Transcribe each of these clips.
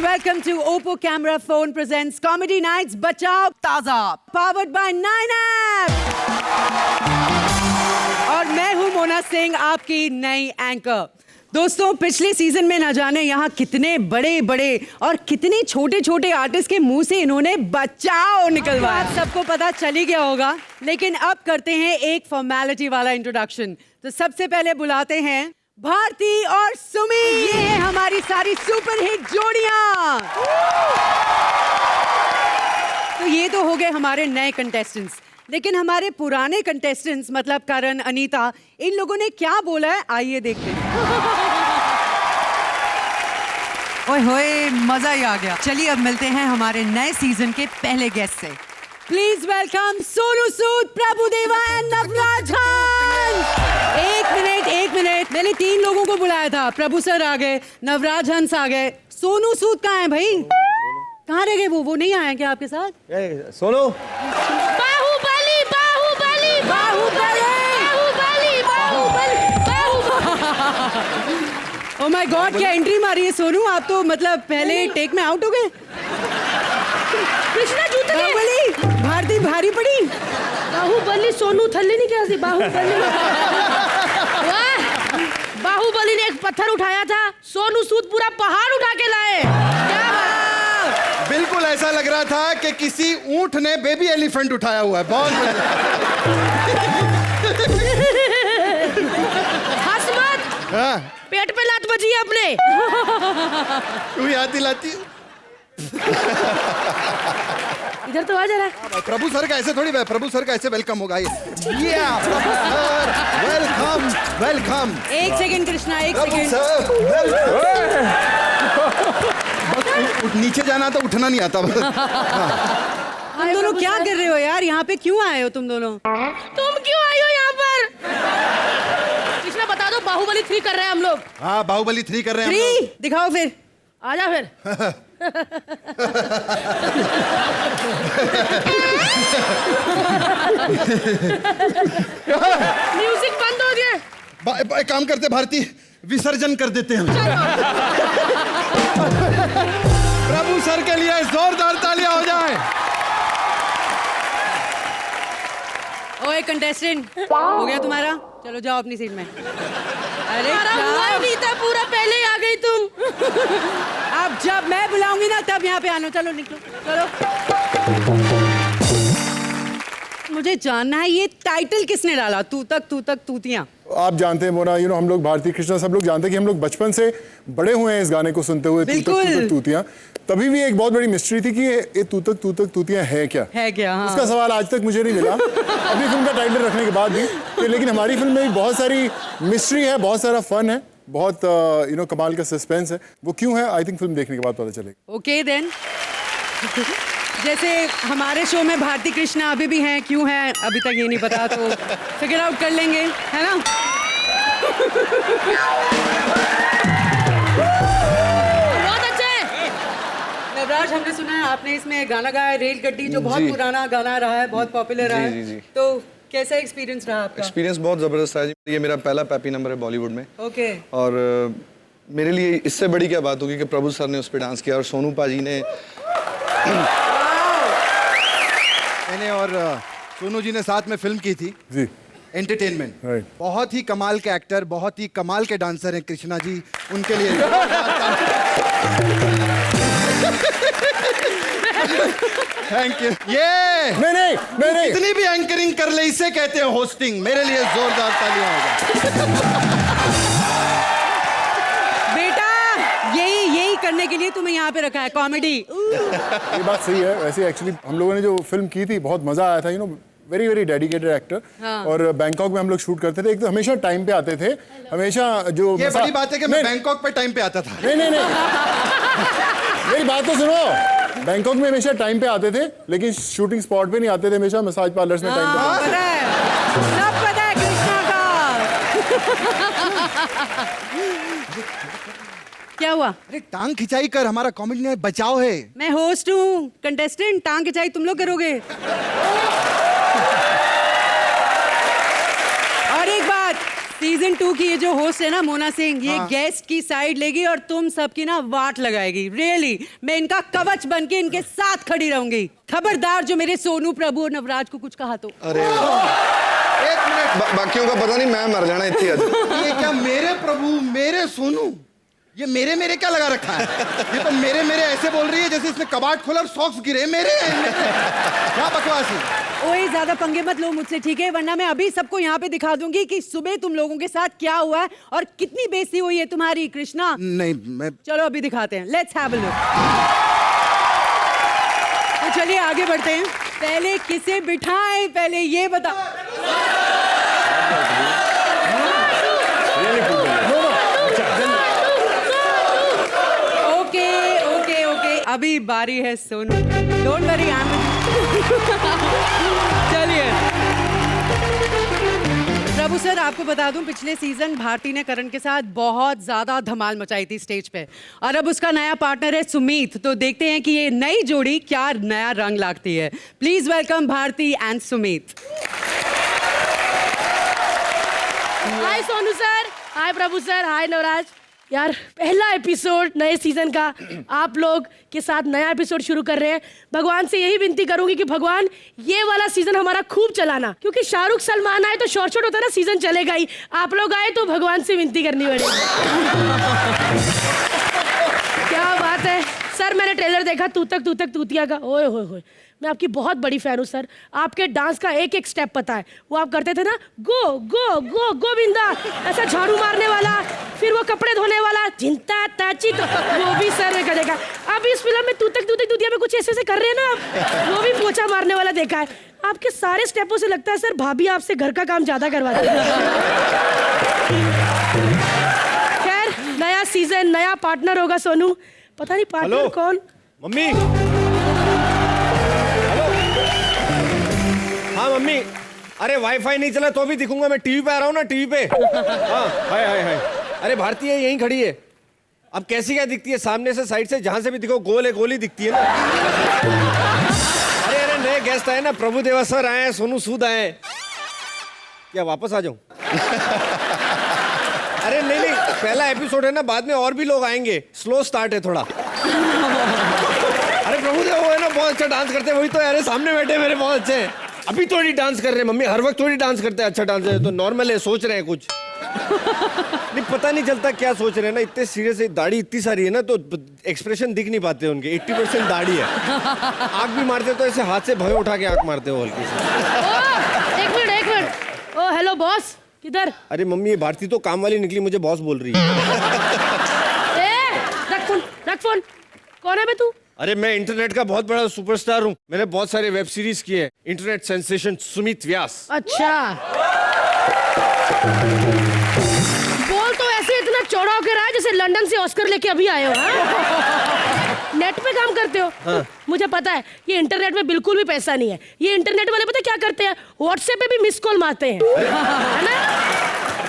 welcome to Oppo Camera Phone presents Comedy Nights बचाओ ताजा, powered by 9app। और मैं हूं मोना सिंह, आपकी नई एंकर। दोस्तों, पिछले सीजन में ना जाने यहाँ कितने बड़े बड़े और कितने छोटे छोटे आर्टिस्ट के मुंह से इन्होंने बचाओ निकलवाया। आप सबको पता चल ही गया होगा, लेकिन अब करते हैं एक फॉर्मेलिटी वाला इंट्रोडक्शन। तो सबसे पहले बुलाते हैं भारती और सुमी। ये है हमारी सारी सुपरहिट जोड़ियां। तो ये तो हो गए हमारे नए कंटेस्टेंट्स, लेकिन हमारे पुराने कंटेस्टेंट्स मतलब करण, अनीता, इन लोगों ने क्या बोला है, आइए देखते हैं। ओए होए, मजा ही आ गया। चलिए अब मिलते हैं हमारे नए सीजन के पहले गेस्ट से। Please welcome Sonu Sood, Prabhudeva and Navraj हंस। एक मिनट, मैंने 3 लोगों को बुलाया था। प्रभु सर आ गए, नवराज हंस आ गए, सोनू सूद कहाँ है भाई? कहाँ रह गए वो नहीं आए क्या आपके साथ? Sonu, Baahubali Baahubali Baahubali Baahubali Baahubali Baahubali. Oh my god, क्या एंट्री मारी है सोनू। आप तो मतलब पहले टेक में आउट हो गए। कृष्णा जूते बाहुबली, भारती भारी पड़ी। बाहुबली सोनू थल्ले नहीं क्या सी बाहुबली। बाहुबली ने एक पत्थर उठाया था, सोनू सूद पूरा पहाड़ उठा के लाए। क्या बात? बिल्कुल ऐसा लग रहा था कि किसी ऊंट ने बेबी एलिफेंट उठाया हुआ है। बहुत हंस मत। हाँ। पेट पे लात बजी है अपने। तू याद दिलाती। इधर तो आ जा रहा है। प्रभु सर का ऐसे थोड़ी, प्रभु सर का ऐसे वेलकम होगा। प्रभु सर वेलकम वेलकम। एक सेकंड कृष्णा, एक प्रभु सेकंड। सर नीचे जाना तो उठना नहीं आता। तुम दोनों क्या कर रहे हो यार? यहाँ पे क्यों आए हो तुम दोनों? तुम क्यों आई हो यहाँ पर? कृष्णा बता दो, बाहुबली 3 कर रहे हैं हम लोग। हाँ, बाहुबली 3 कर रहे हैं हम 3 लोग। दिखाओ फिर। आजा फिर। म्यूजिक बंद हो गया। एक काम करते भारती, विसर्जन कर देते हैं। प्रभु सर के लिए जोरदार तालियां हो जाए। ओए कंटेस्टेंट, हो गया तुम्हारा? चलो जाओ अपनी सीट में। अरे हुआ ही नहीं था पूरा, पहले ही आ गई तुम। अब जब मैं बुलाऊंगी ना तब यहाँ पे आना। चलो निकलो, चलो। मुझे जानना है ये टाइटल किसने डाला, तू तक तूतियां? आप जानते हैं मोना, हम लोग भारती, कृष्णा, सब लोग जानते हैं कि हम लोग बचपन से बड़े हुए हैं इस गाने को सुनते हुए। तू तक तूतियां। तभी भी एक बहुत बड़ी मिस्ट्री थी कि ये तू तक तूतियां है क्या? हाँ। उसका सवाल आज तक मुझे नहीं मिला अभी फिल्म का टाइटल रखने के बाद भी। लेकिन हमारी फिल्म में भी बहुत सारी मिस्ट्री है, बहुत सारा फन है, बहुत कमाल का सस्पेंस है। वो क्यों है, आई थिंक फिल्म देखने के बाद पता चलेगा। Okay then. जैसे हमारे शो में भारती कृष्णा अभी भी हैं, क्यों हैं अभी तक ये नहीं पता, तो फिगर आउट कर लेंगे, है ना? बहुत अच्छे। नवराज, हमने सुना है आपने इसमें गाना गाया रेल गड्डी, जो बहुत पुराना गाना रहा है, बहुत पॉपुलर रहा है। जी। तो कैसा एक्सपीरियंस रहा आपका? एक्सपीरियंस बहुत ज़बरदस्त है जी। ये मेरा पहला पैपी नंबर है बॉलीवुड में। ओके। और मेरे लिए इससे बड़ी क्या बात होगी कि प्रभु सर ने उस पर डांस किया और सोनू पाजी ने मैंने और सोनू जी ने साथ में फिल्म की थी जी, एंटरटेनमेंट। राइट। बहुत ही कमाल के एक्टर, बहुत ही कमाल के डांसर हैं कृष्णा जी, उनके लिए थैंक यू। ये नहीं इतनी भी एंकरिंग कर ले, इसे कहते हैं होस्टिंग। मेरे लिए जोरदार तालियां होगा। यही करने के लिए तुम्हें यहाँ पे रखा है, कॉमेडी। ये बात सही है। वैसे एक्चुअली हम लोगों ने जो फिल्म की थी बहुत मजा आया था। Very very dedicated actor. हाँ। और बैंकॉक में हम लोग शूट करते थे। एक तो हमेशा टाइम पे आते थे, हमेशा जो ये बड़ी बात है कि मैं बैंकॉक पे टाइम पे आता था। नहीं मेरी बात तो सुनो। बैंकॉक में हमेशा टाइम पे आते थे, लेकिन शूटिंग स्पॉट पे नहीं आते थे, हमेशा मसाज पार्लर्स में टाइम पे आते थे। सब पता है कृष्णा का। क्या हुआ? अरे टांग खिंचाई कर, हमारा कॉमेडी में बचाव है। मैं होस्ट हूँ, कंटेस्टेंट टांग खिंचाई तुम लोग करोगे। और एक बात, सीजन 2 की ये जो होस्ट है ना मोना सिंह, ये गेस्ट की साइड लेगी और तुम सबकी ना वाट लगाएगी। रियली मैं इनका कवच बन के इनके साथ खड़ी रहूंगी। खबरदार जो मेरे सोनू प्रभु और नवराज को कुछ कहा तो। अरे एक मिनट, बाकियों का पता नहीं, मैं मर जाना इतनी आज। ये क्या मेरे प्रभु मेरे सोनू, ये मेरे क्या लगा रखा है? ये तो मेरे ऐसे बोल रही है जैसे इसने कबाड़ खोला और सॉक्स गिरे मेरे। क्या बकवास है? ओए ज्यादा पंगे मत लो मुझसे, ठीक है? वरना मैं अभी सबको यहाँ पे दिखा दूंगी कि सुबह तुम लोगों के साथ क्या हुआ है और कितनी बेइज्जती हुई है तुम्हारी। कृष्णा नहीं मैं चलो अभी दिखाते हैं। Let's have a look. तो चलिए आगे बढ़ते हैं। पहले किसे बिठाएं, पहले ये बता। ओके अभी बारी है सोनू। डोंट वरी चलिए प्रभु सर, आपको बता दूं पिछले सीजन भारती ने करण के साथ बहुत ज्यादा धमाल मचाई थी स्टेज पे, और अब उसका नया पार्टनर है सुमीत। तो देखते हैं कि ये नई जोड़ी क्या नया रंग लाती है। Please welcome Bharti and Sumeet. Hi Sonu sir, hi Prabhu sir, hi Navraj. यार पहला एपिसोड नए सीजन का, आप लोग के साथ नया एपिसोड शुरू कर रहे हैं। भगवान से यही विनती करूंगी कि भगवान ये वाला सीजन हमारा खूब चलाना, क्योंकि शाहरुख सलमान आए तो शॉर्ट शॉर्ट होता है ना, सीजन चलेगा ही। आप लोग आए तो भगवान से विनती करनी पड़ेगी। क्या बात है सर, मैंने ट्रेलर देखा तू तक तूतिया का। ओए होए होए, मैं आपकी बहुत बड़ी फैन हूँ सर। आपके डांस का एक एक स्टेप पता है। वो आप करते थे ना, गो गो गो गोविंदा, ऐसा झाड़ू मारने वाला, फिर वो कपड़े धोने वाला, चिंता ताची, तो वो भी सर ने करेगा। अब इस फिल्म में तू तक तूतिया में कुछ ऐसे ऐसे कर रहे हैं ना आप, वो भी पोछा मारने वाला देखा है। आपके सारे स्टेपों से लगता है सर भाभी आपसे घर का काम ज्यादा करवाती है। खैर नया सीजन, नया पार्टनर होगा सोनू। पता नहीं पार्टनर कौन। मम्मी, हाँ मम्मी, अरे वाईफाई नहीं चला तो भी दिखूंगा, मैं टीवी पे आ रहा हूँ ना, टीवी पे। हाँ हाय। अरे भारती है यहीं खड़ी है। अब कैसी क्या दिखती है? सामने से, साइड से, जहां से भी दिखो गोल है, गोली दिखती है ना। अरे नए गेस्ट आए ना, प्रभु देवा सर आए हैं, सोनू सूद आए हैं। क्या वापस आ जाऊं? अरे नहीं, पहला एपिसोड है ना, बाद में और भी लोग आएंगे, स्लो स्टार्ट है थोड़ा। अरे प्रभु देवा वो है ना, बहुत अच्छा डांस करते हैं, वही तो यार सामने बैठे मेरे, बहुत अच्छे हैं। अभी थोड़ी डांस कर रहे हैं मम्मी, हर वक्त थोड़ी डांस करते हैं। अच्छा डांस है तो नॉर्मल है, सोच रहे हैं कुछ। नहीं पता नहीं चलता क्या सोच रहे हैं ना, इतने सीरियस है, दाढ़ी इतनी सारी है ना तो एक्सप्रेशन दिख नहीं पाते उनके। 80% दाढ़ी है। आंख भी मारते तो ऐसे हाथ से भय उठा के आंख मारते हो हल्की से। एक मिनट। ओ हेलो बॉस, किधर? अरे मम्मी ये भारती तो काम वाली निकली, मुझे बॉस बोल रही है। रख फोन। कौन है बे तू? अरे मैं इंटरनेट का बहुत बड़ा सुपरस्टार हूँ, मैंने बहुत सारे वेब सीरीज किए हैं। इंटरनेट सेंसेशन सुमित व्यास। अच्छा, बोल तो ऐसे इतना चौड़ा होकर रहा है जैसे लंदन से ऑस्कर लेके अभी आए हो। नेट पे काम करते हो? हाँ। मुझे पता है ये इंटरनेट में बिल्कुल भी पैसा नहीं है। ये इंटरनेट वाले पता क्या करते हैं, व्हाट्सएप पे भी मिस कॉल मारते हैं, है ना?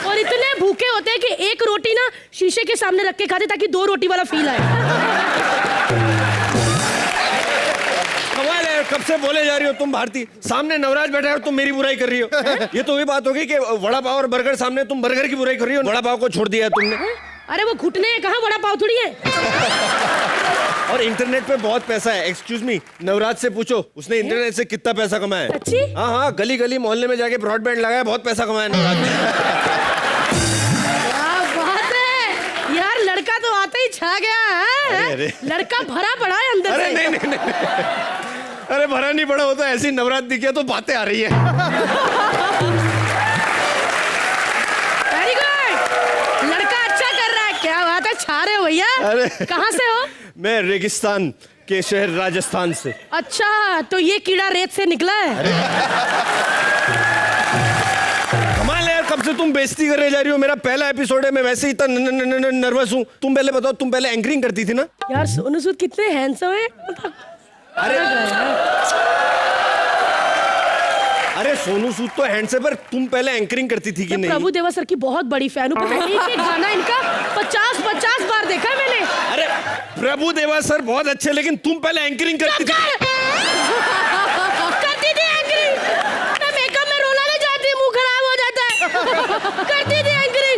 और इतने भूखे होते हैं कि एक रोटी ना शीशे के सामने रख के खाते ताकि 2 रोटी वाला फील आए। कमाल है, कब से बोले जा रही हो तुम भारती, सामने नवराज बैठा है और तुम मेरी बुराई कर रही हो। ये तो वही बात होगी कि वड़ा पाव और बर्गर सामने, तुम बर्गर की बुराई कर रही हो, वड़ा पाव को छोड़ दिया है तुमने। अरे वो घुटने हैं, कहाँ वड़ा पाव थोड़ी है। और इंटरनेट पे बहुत पैसा है। एक्सक्यूज मी, नवराज से पूछो उसने इंटरनेट से कितना पैसा कमाया है। अच्छी? हाँ, गली गली मोहल्ले में जाके ब्रॉडबैंड लगाया, बहुत पैसा कमाया नवराज ने। क्या बात है यार, लड़का तो आते ही छा गया है। अरे। लड़का भरा पड़ा है अंदर अरे से। नहीं, अरे भरा नहीं पड़ा होता, ऐसी नवराज दिखी तो बातें आ रही है। वेरी गुड, लड़का अच्छा कर रहा है। क्या बात है, छा रहे हो भैया। अरे। कहाँ से हो? मैं रेगिस्तान के शहर राजस्थान से। अच्छा, तो ये कीड़ा रेत से निकला है। कमाल है यार, कब से तुम बेइज्जती करे जा रही हो। मेरा पहला एपिसोड है, मैं वैसे ही इतना नर्वस हूँ। तुम पहले बताओ, तुम पहले एंकरिंग करती थी ना? यार सोनू सूद कितने हैंडसम है। अरे सोनू सूद तो हैंडसम, पर तुम पहले एंकरिंग करती थी कि नहीं? प्रभु देवा सर की बहुत बड़ी फैन हूँ। एक गाना इनका 50 बार देखा है मैंने। अरे प्रभु देवा सर बहुत अच्छे, लेकिन तुम पहले एंकरिंग करती थी। करती थी एंकरिंग। मैं मेकअप में रोना ले जाती, मुंह खराब हो जाता है। करती थी एंकरिंग।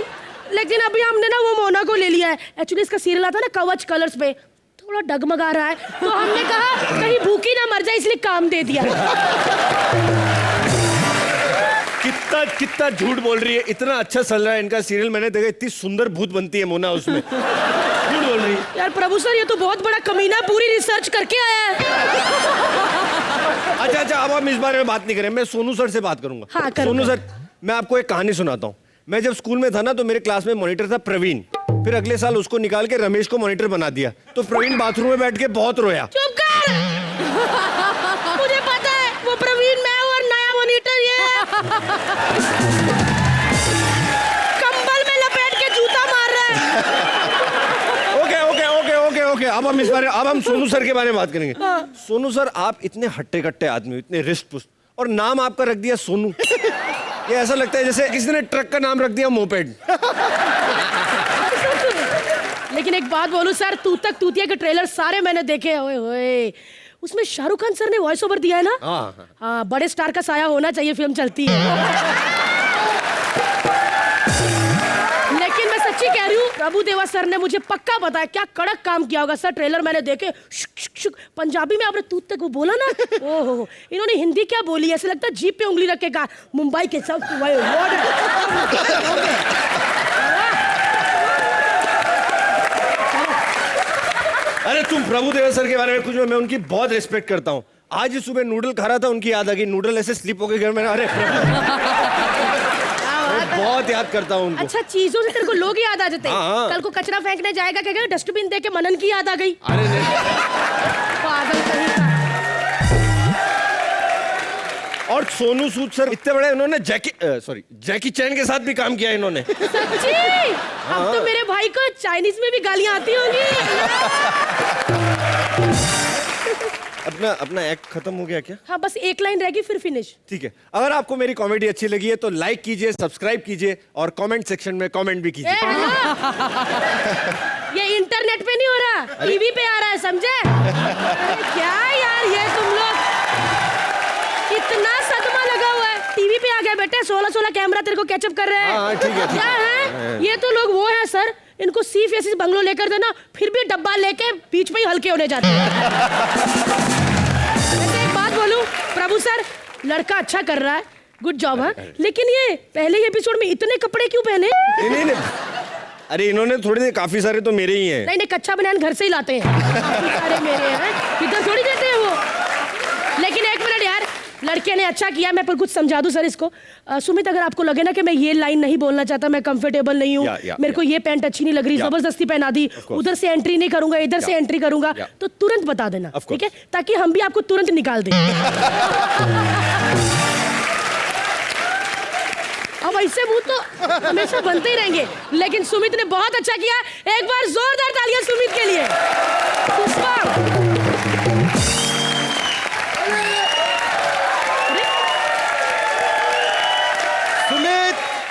लेकिन अभी हमने ना वो मोना को ले लिया है। एक्चुअली इसका सीरियल आता है ना कवच कलर्स पे, थोड़ा डगमगा रहा है, तो हमने कहा कहीं भूखी ना मर जाए, इसलिए काम दे दिया। कितना कितना झूठ बोल रही है। इतना अच्छा चल रहा है इनका सीरियल, मैंने देखा इतनी सुंदर भूत बनती है मोना उसमें। झूठ बोल रही है यार प्रभु सर, ये तो बहुत बड़ा कमीना, पूरी रिसर्च करके आया है। अच्छा, अब हम इस बारे में बात नहीं करें, मैं सोनू सर से बात करूंगा। हाँ, करो। सोनू सर, मैं आपको एक कहानी सुनाता हूँ। मैं जब स्कूल में था ना, तो मेरे क्लास में मॉनिटर था प्रवीण। फिर अगले साल उसको निकाल के रमेश को मॉनिटर बना दिया, तो प्रवीण बाथरूम में बैठ के बहुत रोया। चुप कर। मुझे पता है वो प्रवीण मैं हूं और नया मॉनिटर ये। कंबल में लपेट के जूता मार रहा है। ओके, अब हम सोनू सर के बारे में बात करेंगे। सोनू सर, आप इतने हट्टे कट्टे आदमी, इतने रिस्ट पुस्ट, और नाम आपका रख दिया सोनू। ये ऐसा लगता है जैसे किसी ने ट्रक का नाम रख दिया मोपेड। लेकिन एक बात बोलूं सर, तू तक तूतिया के ट्रेलर सारे मैंने देखे। ओए होए, उसमें शाहरुख खान सर ने वॉइस ओवर दिया है ना। हाँ, बड़े स्टार का साया होना चाहिए, फिल्म चलती है। लेकिन मैं सच्ची कह रही हूँ, प्रभु देवा सर ने मुझे पक्का बताया क्या कड़क काम किया होगा सर। ट्रेलर मैंने देखे, शुक, शुक, शुक, पंजाबी में आपने तूत तक वो बोला ना, ओहो, इन्होंने हिंदी क्या बोली, ऐसे लगता है जीप पे उंगली रख के कहा मुंबई के सब। अरे तुम प्रभुदेवा सर के बारे में कुछ, मैं उनकी बहुत रिस्पेक्ट करता हूँ। आज ही सुबह नूडल खा रहा था, उनकी याद आ गई, नूडल ऐसे स्लिप हो गए घर में। अरे मैं बहुत याद करता हूँ उनको। अच्छा, चीजों से तेरे को लोग याद आ जाते हैं। हाँ। कल को कचरा फेंकने जाएगा, क्या डस्टबिन दे के मनन की याद आ गई। अरे नहीं, पागल कहीं का। और सोनू सूद सर इतने बड़े, उन्होंने जैकी चैन के साथ भी काम किया इन्होंने। सच्ची? अब तो मेरे भाई को चाइनीज में भी गालियां आती होंगी। अपना एक्ट खत्म हो गया क्या? हाँ, बस एक लाइन रहेगी फिर फिनिश। ठीक है, अगर आपको मेरी कॉमेडी अच्छी लगी है तो लाइक कीजिए, सब्सक्राइब कीजिए और कमेंट सेक्शन में कमेंट भी कीजिए। ये इंटरनेट पे नहीं हो रहा, टीवी पे आ रहा है, समझे? अरे क्या यार, ये तुम लोग इतना सदमा लगा हुआ है। टीवी पे आ गया बेटे, 16 कैमरा तेरे को कैचअप कर रहे हैं। हाँ, ठीक है, ठीक क्या है? ये तो लोग वो है सर, इनको सी फेसिस बंगलो लेकर देना, फिर भी डब्बा लेके बीच में ही हल्के होने जाते हैं। एक बात बोलूं प्रभु सर, लड़का अच्छा कर रहा है, गुड जॉब है, लेकिन ये पहले ही एपिसोड में इतने कपड़े क्यों पहने? नहीं, अरे इन्होंने थोड़े, काफी सारे तो मेरे ही हैं। नहीं, कच्चा बनियान घर से ही लाते हैं। काफी सारे मेरे हैं, इधर थोड़ी देते हैं वो। लेकिन एक मिनट यार, लड़के ने अच्छा किया, मैं पर कुछ समझा दूं सर इसको। सुमित, अगर आपको लगे ना कि मैं ये लाइन नहीं बोलना चाहता, मैं कंफर्टेबल नहीं हूँ, मेरे को ये पैंट अच्छी नहीं लग रही, जबरदस्ती पहना दी, उधर से एंट्री नहीं करूंगा, इधर से एंट्री करूंगा, तो तुरंत बता देना, ठीक है? ताकि हम भी आपको तुरंत निकाल दें। अब ऐसे मुंह तो हमेशा बनते ही रहेंगे। लेकिन सुमित ने बहुत अच्छा किया, एक बार जोरदार तालियां सुमित के लिए। पुष्पा,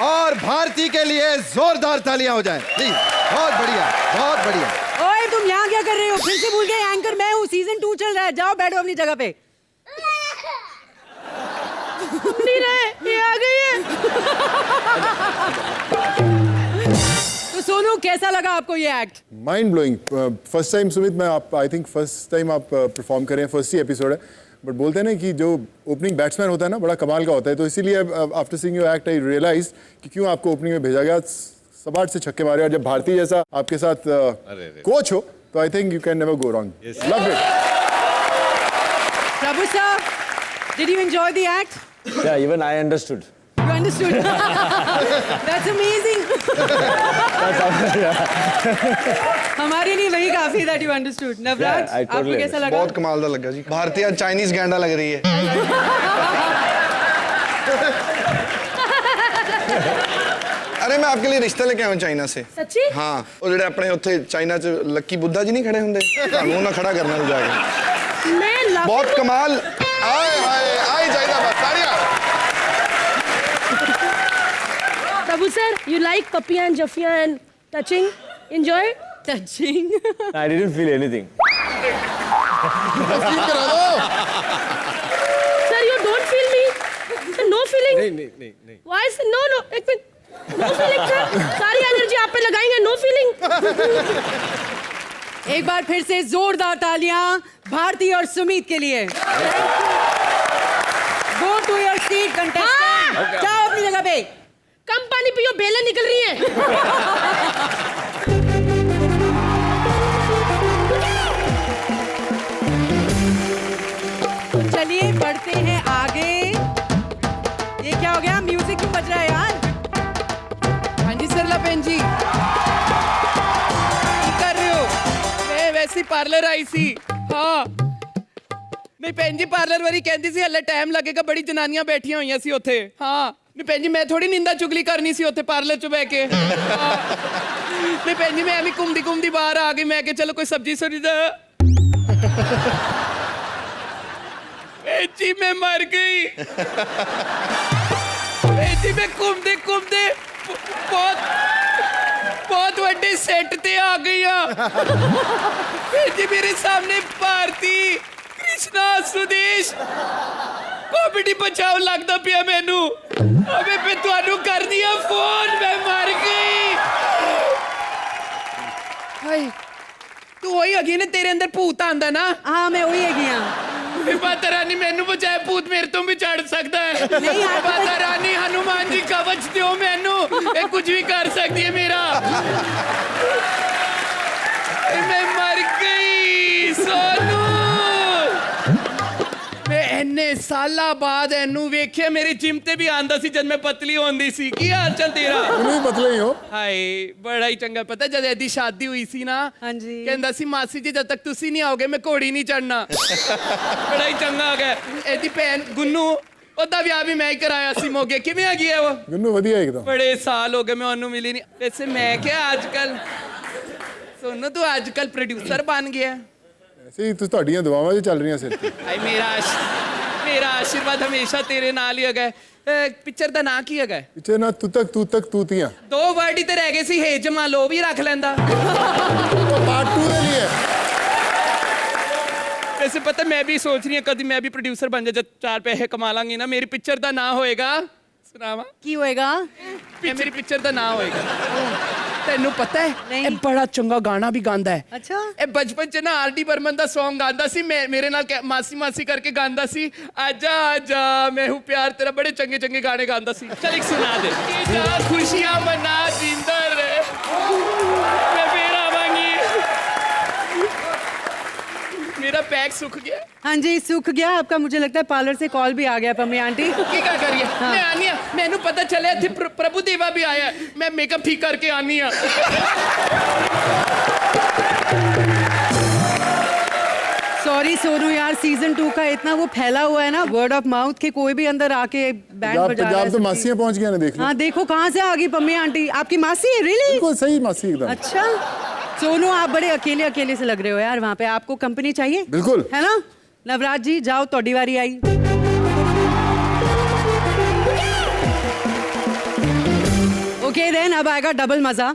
और भारती के लिए जोरदार तालियां हो जाएं प्लीज। बहुत बढ़िया, बहुत बढ़िया। ओए, तुम यहाँ क्या कर रहे हो? फिर से भूल गए, एंकर मैं हूँ, सीजन 2 चल रहा है, जाओ बैठो अपनी जगह पे। नहीं रहे, ये आ गई है। तो सोनू, कैसा लगा आपको ये act? Mind blowing. First time Sumit, मैं आप आई थिंक फर्स्ट टाइम आप परफॉर्म कर रहे हैं, फर्स्ट ही एपिसोड है, बट बोलते हैं ना कि जो ओपनिंग बैट्समैन होता है ना, बड़ा कमाल का होता है। तो इसीलिए after seeing your act I realise कि क्यों आपको ओपनिंग में भेजा गया। सपाट से छक्के मारे, और जब भारती जैसा आपके साथ कोच हो तो I think you can never go wrong. Love it. Prabhu sir, did you enjoy the act? Yeah, even I understood. You understood? That's amazing. हमारे लिए वही काफी that you understood. Navraj, Yeah, I totally आपको कैसा लगा? बहुत कमाल का लगा जी। भारतीय चाइनीज गैंडा लग रही है। अरे मैं आपके लिए रिश्ता लेके आया हूं चाइना से। सच्ची? हाँ, ਉਹ ਜਿਹੜੇ ਆਪਣੇ ਉੱਥੇ ਚਾਈਨਾ 'ਚ ਲੱਕੀ ਬੁੱਧਾ ਜੀ ਨਹੀਂ ਖੜੇ ਹੁੰਦੇ, ਤੁਹਾਨੂੰ ਉਹਨਾਂ ਖੜਾ ਕਰਨਾ ਨੂੰ ਜਾ ਕੇ। मैं बहुत कमाल। आए हाय, आई जाइदा बस, तालियां। प्रभु sir, you like Papiya and Jafia and touching? Enjoy? Touching. I didn't feel anything. Sir, you don't feel me? Sir, no feeling? नहीं। Why is no? एक मिनट। नो फीलिंग सर, सारी एनर्जी आप पे लगाएंगे, नो फीलिंग। एक बार फिर से जोरदार तालियां भारती और सुमित के लिए। Go to your seat contestant, जाओ अपनी जगह पे। कम पानी पियो, बेलें निकल रही हैं। चलिए बढ़ते हैं आगे। ये क्या हो गया, म्यूजिक क्यों बज रहा है यार? हाँ जी सरला बहन जी, की कर रहे हो? मैं वैसे पार्लर आई सी। हाँ नहीं भैन जी, पार्लर वाली कहती सी हले टाइम लगेगा, बड़ी जनानियां बैठियां हुई सी उत्थे। हाँ नहीं भैन जी, मैं थोड़ी निंदा चुगली करनी सी उत्थे पार्लर च बह के। हाँ। नहीं भैन जी, मैं भी घूमदी घूमदी बाहर आ गई, मैं चलो कोई सब्जी सुब्जी भैन जी मैं मर गई। भैन जी मैं घूमते घूमते बहुत बड़े सेट ते आ गई हाँ। भैन जी मेरे सामने भारती, कृष्णा, सुदेश कॉमेडी बचाओ लगता पिया मैनू। अबे मैं तुहानू कर दिया फोन, मैं मर गई। हाय तू वही अगी ने, तेरे अंदर भूत आंदा ना? हाँ मैं वही है गया। माता रानी मैनू बचाए, भूत मेरे तो भी चढ़ सकता है। नहीं, आप माता रानी हनुमान जी कवच दो मैनू, ये कुछ भी कर सकती है मेरा। मैं मर गई सोनू। मैं इन्ने साला बाद एनू वेख्या, मेरी जिम ते भी आंदा सी जब मैं पतली होंदी सी। की हाल चाल तेरा? तुम भी पतले ही हो। हाय बड़ा ही चंगा। पता जब एदी शादी हुई सी ना, हाँ जी। कहंदा सी मासी जी जब तक तुसी नहीं आओगे मैं घोड़ी नहीं चढ़ना। बड़ा ही चंगा हो गया। एदी भैन गुन्नू, ओदा ब्याह भी मैं ही कराया सी मोगे। किवें आ गया वो? गुन्नू वधिया एकदम। बड़े साल हो गए मैं ओनू मिली नहीं। वैसे मैं क्या आजकल सोनू तू आजकल प्रोड्यूसर बन गया। ऐसे ही ਤੁਹਾਡੀਆਂ ਦੁਆਵਾਂ जो चल रही सिर ते। हाय मेरा आशीर्वाद हमेशा तेरे नाल ही है। पिक्चर दा नाम की है? पिक्चर ना तू तक तूतियां। 2 वर्ड ही ते रह गए सी, हेज मालो भी रख लेंदा। पार्ट 2 के लिए। वैसे पता मैं भी सोच रही हूँ कभी मैं भी प्रोड्यूसर बन जा, जब 4 पैसे कमा लांगी ना, मेरी पिक्चर दा नाम होएगा सुनावा की होएगा? मेरी पिक्चर दा नाम होएगा तेनू पता है नहीं। ए बड़ा चंगा गाना भी गांदा है। अच्छा। ए बचपन च ना आर.डी. बर्मन दा सॉन्ग गांदा सी, मेरे नाल मासी मासी करके गांदा सी। आजा आजा मैं हूँ प्यार तेरा, बड़े चंगे चंगे गाने गांदा सी। चल एक सुना दे। जा खुशियां मना जिंदा रहे, मैं फिर आवांगी। मेरा पैक सूख गया। हाँ जी सूख गया आपका। मुझे लगता है पार्लर से कॉल भी आ गया पम्मी आंटी। की क्या करिए? मैं आनी आ, मैनू पता चले थे प्रभु देवा भी आया है, मैं मेकअप ठीक करके आनी आ। सॉरी सोनू यार, सीजन 2 का इतना वो फैला हुआ है ना, वर्ड ऑफ माउथ के कोई भी अंदर आके बैंड बजा रहा है। पंजाब तो मासियां पहुंच गया ना, देख लो। हाँ देखो कहाँ से आ गई पम्मी आंटी। आपकी मासी है? रियली? बिल्कुल सही मासी एकदम। अच्छा सोनू आप बड़े अकेले अकेले से लग रहे हो यार वहाँ पे। आपको कंपनी चाहिए? बिल्कुल। है ना? नवराज जी जाओ, तोड़ी बारी आई। ओके देन अब आएगा डबल मजा।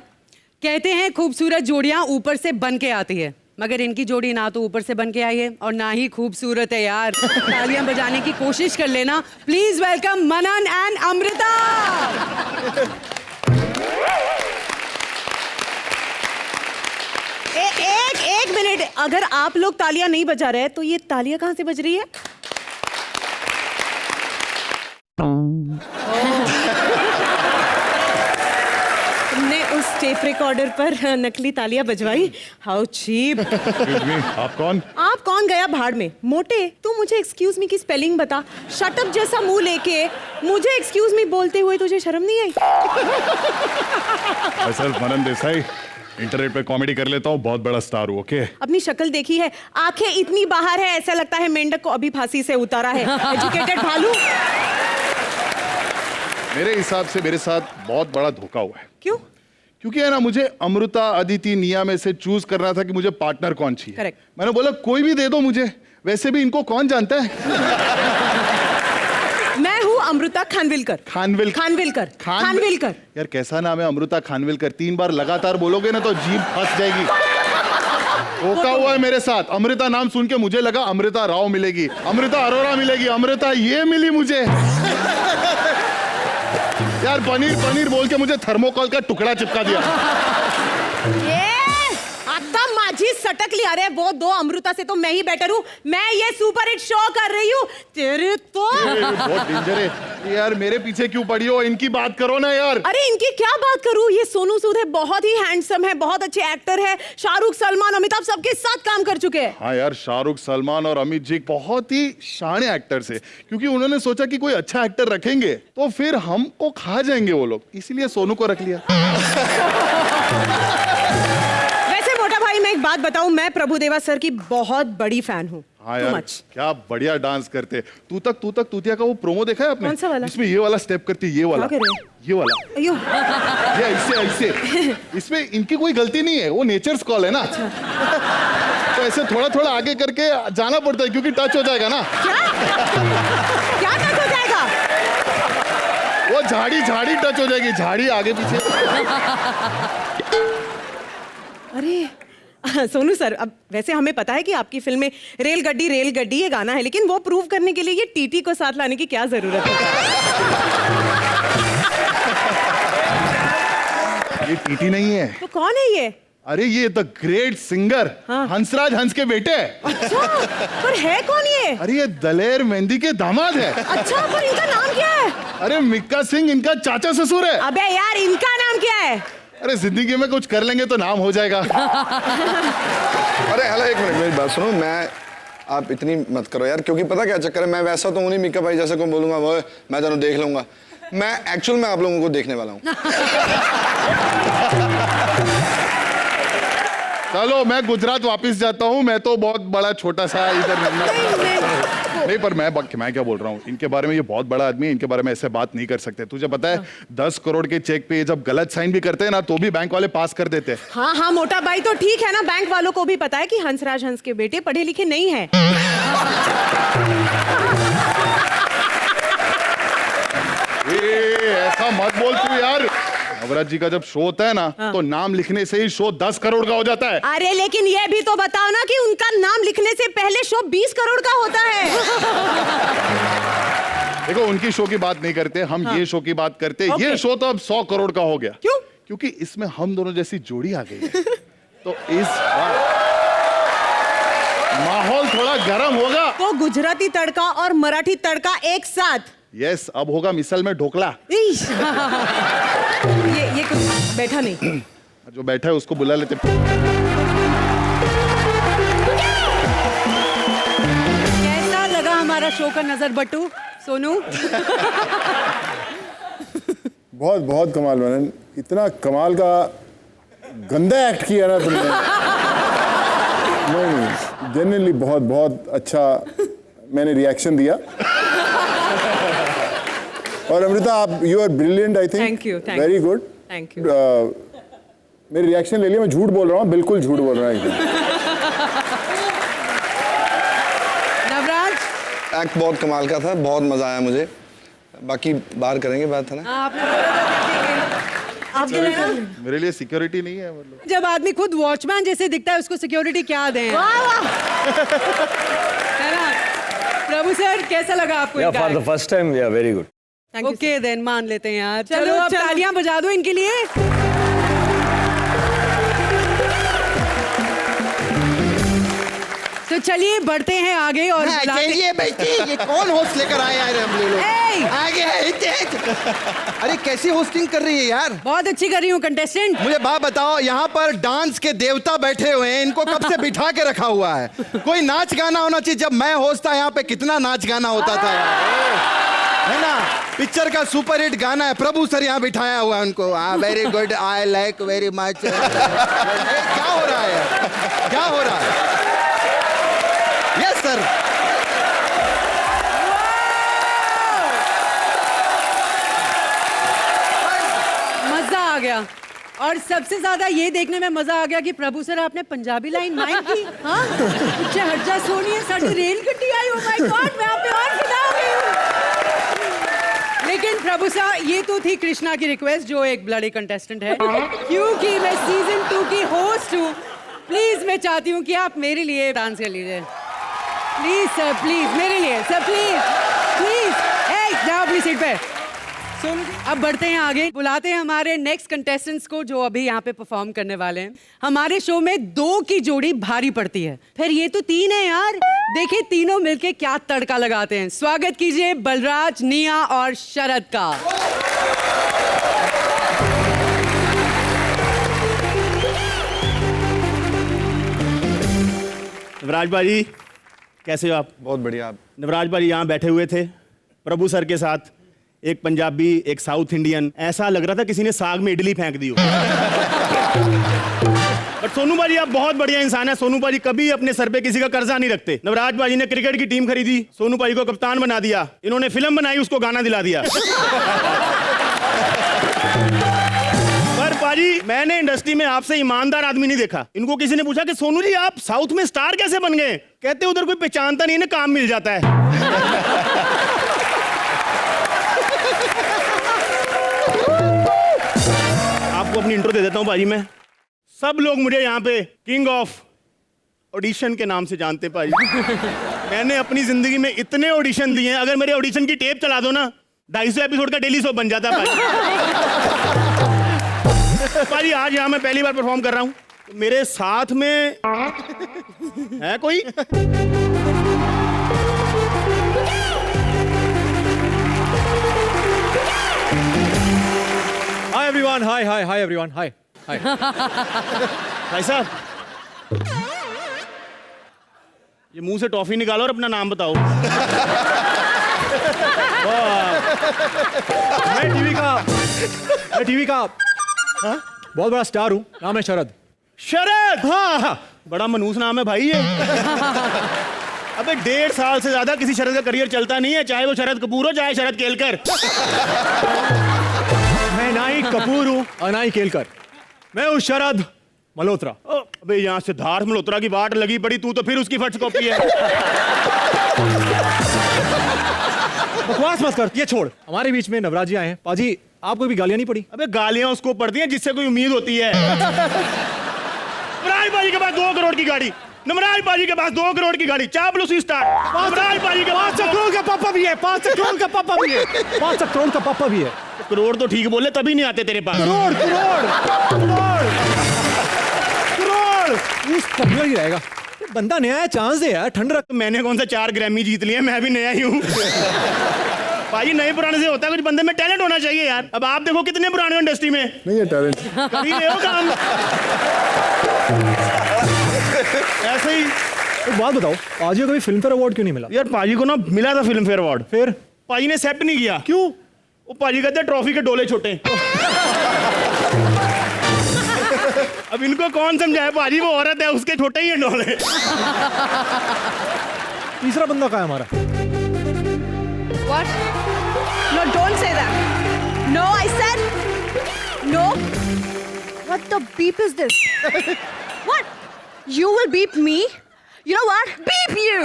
कहते हैं खूबसूरत जोड़ियां ऊपर से बन के आती है, मगर इनकी जोड़ी ना तो ऊपर से बन के आई है और ना ही खूबसूरत है यार। तालियां बजाने की कोशिश कर लेना। Please welcome Manan and Amrita. एक मिनट, अगर आप लोग तालियां नहीं बजा रहे तो ये तालियां कहां से बज रही है? तुमने उस टेप रिकॉर्डर पर नकली तालियां बजवाई। How cheap. आप कौन? आप कौन गया भाड़ में? मोटे, तू मुझे एक्सक्यूज मी की स्पेलिंग बता। शटअप जैसा मुंह लेके मुझे एक्सक्यूज मी बोलते हुए तुझे शर्म नहीं आई? असल मनन देसाई, इंटरनेट पे कॉमेडी कर लेता हूँ, बहुत बड़ा स्टार हूँ। ओके अपनी शक्ल देखी है, आंखें इतनी बाहर है ऐसा लगता है मेंढक को अभी फांसी से उतारा है। एजुकेटेड भालू। मेरे हिसाब से मेरे साथ बहुत बड़ा धोखा हुआ है। क्यों? क्योंकि है ना, मुझे अमृता, अदिति, निया में से चूज करना था कि मुझे पार्टनर कौन चाहिए। Correct. मैंने बोला कोई भी दे दो मुझे, वैसे भी इनको कौन जानता है। मैं हूँ अमृता खानविलकर। खानविलकर। यार कैसा नाम है अमृता खानविलकर, 3 बार लगातार बोलोगे ना तो जीभ फंस जाएगी। धोखा हुआ है मेरे साथ। अमृता नाम सुन के मुझे लगा अमृता राव मिलेगी, अमृता अरोड़ा मिलेगी, अमृता ये मिली मुझे। यार पनीर पनीर बोल के मुझे थर्मोकॉल का टुकड़ा चिपका दिया। ये आता माझी सटकली। अरे वो दो अमृता से तो मैं ही बेटर हूँ। मैं ये सुपर हिट शो कर रही हूँ, तेरे तो बहुत डेंजर है यार। मेरे पीछे क्यों पड़ी हो? इनकी बात करो ना यार। अरे इनकी क्या बात करूँ? ये सोनू सूद है, बहुत ही हैंडसम है, बहुत अच्छे एक्टर है। शाहरुख, सलमान, अमिताभ सबके साथ काम कर चुके हैं। हाँ यार, शाहरुख, सलमान और अमित जी बहुत ही शाने एक्टर्स है, क्योंकि उन्होंने सोचा कि कोई अच्छा एक्टर रखेंगे तो फिर हमको खा जाएंगे वो लोग, इसीलिए सोनू को रख लिया। वैसे मोटा भाई मैं एक बात बताऊं, मैं प्रभुदेवा सर की बहुत बड़ी फैन हूँ। हाँ Too यार, much. क्या बढ़िया डांस करते। तू तक तूतिया का वो प्रोमो देखा है आपने? कौन सा वाला? इसमें ये वाला स्टेप करती है, ये वाला, क्या कर रहे हैं? ये वाला, अयो ये ऐसे ऐसे। इसमें इनकी कोई गलती नहीं है, वो नेचर्स कॉल है ना। तो ऐसे थोड़ा थोड़ा आगे करके जाना पड़ता है, क्योंकि टच हो जाएगा ना। क्या टच हो जाएगा? वो झाड़ी झाड़ी टच हो जाएगी, झाड़ी आगे पीछे। अरे सोनू सर, अब वैसे हमें पता है कि आपकी फिल्म में रेलगड्डी रेलगड्डी ये गाना है, लेकिन वो प्रूव करने के लिए ये टीटी को साथ लाने की क्या जरूरत है? ये टीटी नहीं है। तो कौन है ये? अरे ये the great singer Hansraj Hans के बेटे। अच्छा, पर है कौन ये? अरे ये दलेर मेहंदी के दामाद है। अच्छा, पर इनका नाम क्या है? अरे मिक्का सिंह इनका चाचा ससुर है। अबे यार, इनका नाम क्या है? अरे जिंदगी में कुछ कर लेंगे तो नाम हो जाएगा। अरे हेलो, एक मिनट मेरी बात सुनो। आप इतनी मत करो यार, क्योंकि पता क्या चक्कर है, मैं वैसा तो हूँ नहीं मिक्का भाई जैसे को बोलूंगा वो मैं तेनों देख लूंगा। मैं एक्चुअल में आप लोगों को देखने वाला हूँ। चलो मैं गुजरात वापस जाता हूँ, मैं तो बहुत बड़ा छोटा सा इधर नहीं, पर मैं क्या बोल रहा हूँ, इनके बारे में ये बहुत बड़ा आदमी है, इनके बारे में ऐसे बात नहीं कर सकते। तुझे पता है 10 करोड़ के चेक पे जब गलत साइन भी करते हैं ना, तो भी बैंक वाले पास कर देते हैं। हाँ हाँ मोटा भाई, तो ठीक है ना, बैंक वालों को भी पता है कि हंसराज हंस के बेटे पढ़े लिखे नहीं है। ऐसा मत बोल तू यार। नवराज जी का जब शो होता है ना, तो नाम लिखने से ही शो 10 करोड़ का हो जाता है। अरे लेकिन ये भी तो बताओ ना कि उनका नाम लिखने से पहले शो 20 करोड़ का होता है। देखो, उनकी शो की बात नहीं करते हम, ये शो की बात करते। ये शो तो अब 100 करोड़ का हो गया। क्यों? क्योंकि इसमें हम दोनों जैसी जोड़ी आ गई है। तो इस माहौल थोड़ा गर्म होगा। तो गुजराती तड़का और मराठी तड़का एक साथ। यस, अब होगा मिसल में ढोकला। ये कुछ बैठा नहीं। जो बैठा है उसको बुला लेते। कैसा लगा हमारा शो का नजर बट्टू सोनू? बहुत बहुत कमाल बनन, इतना कमाल का गंदा एक्ट किया ना तुमने। नहीं, जेन्युइनली बहुत बहुत अच्छा मैंने रिएक्शन दिया। और अमृता, आप you are brilliant, I think. Thank you, thank very good. Thank you. मेरी रिएक्शन ले लिया, मैं झूठ बोल रहा हूँ, बिल्कुल झूठ बोल रहा हूँ एकदम। नवराज, एक्ट बहुत कमाल का था, बहुत मजा आया मुझे। बाकी बाहर करेंगे बात, है ना? आप मेरे लिए सिक्योरिटी नहीं है मतलब। जब आदमी खुद वॉचमैन जैसे दिखता है, उसको सिक्योरिटी क्या दें? है ना? प्रभु सर, कैसा लगा आपको? Yeah, for the first time, yeah, very good. Okay then, मान लेते हैं यार। चलो, चलो अब चलो। तालियां बजा दो इनके लिए। तो चलिए बढ़ते हैं आगे और बुलाते- चलिए बैठिए, ये कौन होस्ट लेकर आए यार हम लोग? Hey! आगे अरे कैसी होस्टिंग कर रही है यार? बहुत अच्छी कर रही हूँ कंटेस्टेंट। मुझे बात बताओ, यहाँ पर डांस के देवता बैठे हुए हैं, इनको कब से बिठा के रखा हुआ है? कोई नाच गाना होना चाहिए। जब मैं होस्ट था यहाँ पे कितना नाच गाना होता था यार, है ना? पिक्चर का सुपर हिट गाना है, प्रभु सर यहाँ बिठाया हुआ है उनको। Very good, I like very much. क्या हो रहा है, क्या हो रहा है? Yes sir. मजा आ गया, और सबसे ज्यादा ये देखने में मजा आ गया कि प्रभु सर आपने पंजाबी लाइन माइंड की। हाँ, पीछे हट जा सोनिए, साड़ी रेल गड्डी आई। ओ माय गॉड, मैं आप पे और फिदा हो गई हूँ। लेकिन प्रभु सर, ये तो थी कृष्णा की रिक्वेस्ट, जो एक ब्लडी कंटेस्टेंट है। क्योंकि मैं सीजन 2 की होस्ट हूँ, प्लीज मैं चाहती हूँ कि आप मेरे लिए डांस कर लीजिए। प्लीज सर, प्लीज मेरे लिए सर, प्लीज प्लीज। ए, जाओ अपनी सीट पे। अब बढ़ते हैं आगे, बुलाते हैं हमारे नेक्स्ट कंटेस्टेंट्स को जो अभी यहाँ पे परफॉर्म करने वाले हैं। हमारे शो में 2 की जोड़ी भारी पड़ती है, फिर ये तो 3 है यार। देखिए तीनों मिलके क्या तड़का लगाते हैं। स्वागत कीजिए बलराज, निया और शरद का। नवराज भाजी कैसे हो आप? बहुत बढ़िया। आप नवराज भाजी यहाँ बैठे हुए थे प्रभु सर के साथ, एक पंजाबी एक साउथ इंडियन, ऐसा लग रहा था किसी ने साग में इडली फेंक दी हो। बट सोनू भाजी आप बहुत बढ़िया इंसान है। सोनू भाजी कभी अपने सर पे किसी का कर्जा नहीं रखते। नवराज भाजी ने क्रिकेट की टीम खरीदी, सोनू भाजी को कप्तान बना दिया, इन्होंने फिल्म बनाई, उसको गाना दिला दिया। पर भाजी मैंने इंडस्ट्री में आपसे ईमानदार आदमी नहीं देखा। इनको किसी ने पूछा कि सोनू जी आप साउथ में स्टार कैसे बन गए? कहते उधर कोई पहचानता नहीं ना, काम मिल जाता है। आपको अपनी इंट्रो दे देता हूं भाजी मैं। सब लोग मुझे यहाँ पे किंग ऑफ ऑडिशन के नाम से जानते भाजी। मैंने अपनी जिंदगी में इतने ऑडिशन दिए हैं, अगर मेरे ऑडिशन की टेप चला दो ना 250 एपिसोड का डेली शो बन जाता है भाजी। आज यहाँ मैं पहली बार परफॉर्म कर रहा हूँ, मेरे साथ में है कोई? हाय एवरीवन, हाय एवरीवन, हाय भाई साहब ये मुंह से टॉफी निकालो और अपना नाम बताओ। मैं टीवी का बहुत बड़ा स्टार हूँ, नाम है शरद। शरद? हाँ, बड़ा मनूस नाम है भाई ये। अबे 1.5 साल से ज्यादा किसी शरद का करियर चलता नहीं है, चाहे वो शरद कपूर हो चाहे शरद केलकर। मैं ना ही कपूर हूँ और ना ही केलकर, मैं हूँ शरद मल्होत्रा। अबे यहाँ सिद्धार्थ मल्होत्रा की वाट लगी पड़ी, तू तो फिर उसकी फर्स्ट कॉपी है। बकवास मत कर, ये छोड़। हमारे बीच में नवराज जी आए हैं। पाजी आपको भी गालियां नहीं पड़ी? अबे गालियां उसको पड़ती हैं जिससे कोई उम्मीद होती है। नवराज बाजी के पास 2 करोड़ की गाड़ी, नवराज बाजी के पास 2 करोड़ की गाड़ी, चापलूसी स्टार्ट। नवराज बाजी के पास 5 करोड़ का पापा भी है, 5 करोड़ का पापा भी है, 5 करोड़ का पापा भी है। करोड़ तो ठीक बोले, तभी नहीं आते तेरे पास। करोड़ उस पॉपुलर ही रहेगा। बंदा नया है, चांस दे यार, ठंड रख। मैंने कौन सा 4 ग्रैमी जीत लिए, मैं भी नया ही हूँ। भाई नए पुराने से होता है, कुछ बंदे में टैलेंट होना चाहिए यार। अब आप देखो कितने पुराने हो इंडस्ट्री में। नहीं है टैलेंट। कर ही रहे हो काम। ऐसे ही एक बात बताओ, पाजी को कभी फिल्म फेयर अवार्ड क्यों नहीं मिला? यार पाजी को ना मिला था फिल्म फेयर अवार्ड, फिर पाजी ने एक्सेप्ट नहीं किया। क्यों? वो पाजी कहते हैं ट्रॉफी के डोले छोटे। अब इनको कौन समझाए, पाजी वो औरत है, उसके छोटे ही हैं डोले। तीसरा बंदा कहाँ है हमारा? What? No, don't say that. No, I said no. What the beep is this? What? You will beep me? You know what? Beep you.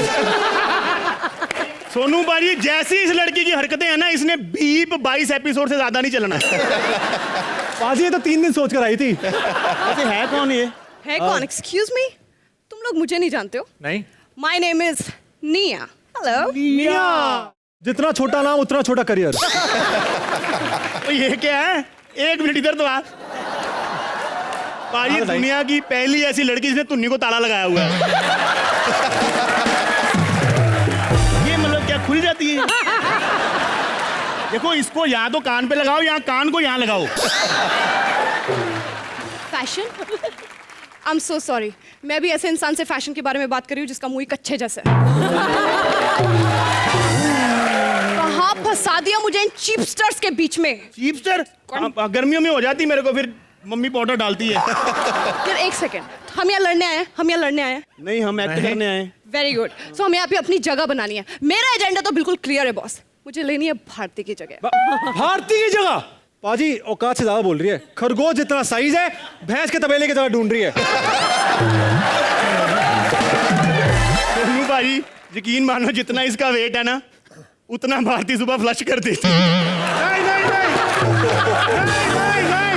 Sonu बाजी जैसी इस लड़की की हरकतें हैं ना, इसने बीप 22 एपिसोड से ज्यादा नहीं चलना। पाजी ये तो 3 दिन सोच कर आई थी। ऐसे है कौन ये? है कौन? Excuse me? तुम लोग मुझे नहीं जानते हो? नहीं। My name is Nia. Hello. निया। जितना छोटा नाम उतना छोटा करियर। तो ये क्या है? 1 मिनट इधर तो आ। पाजी दुनिया की पहली ऐसी लड़की जिसने तुन्नी को ताला लगाया हुआ है। ये मतलब क्या खुल जाती है? देखो इसको या तो कान पे लगाओ या कान को यहाँ लगाओ। फैशन? I'm so sorry. मैं भी ऐसे इंसान से फैशन के बारे में बात कर रही हूँ जिसका मुंह ही कच्चे जैसा है। कहाँ फंसा दिया मुझे इन चीपस्टर्स के बीच में? चीपस्टर? गर्मियों में हो जाती मेरे को, फिर मम्मी पाउडर डालती है। फिर 1 सेकेंड, हम यहाँ लड़ने आए हैं? हम यहाँ लड़ने आए हैं? नहीं, हम एक्ट करने आए हैं। Very good. सो हम यहाँ पे अपनी जगह बनानी है। मेरा एजेंडा तो बिल्कुल क्लियर है बॉस, मुझे लेनी है भारती की जगह। भारती की जगह? पाजी औकात से ज्यादा बोल रही है। खरगोश जितना साइज है, भैंस के तबेले की जगह ढूंढ रही है। सोनू भाई यकीन मानो, जितना इसका वेट है ना उतना भारती सुबह फ्लश कर देती। नहीं नहीं नहीं नहीं नहीं।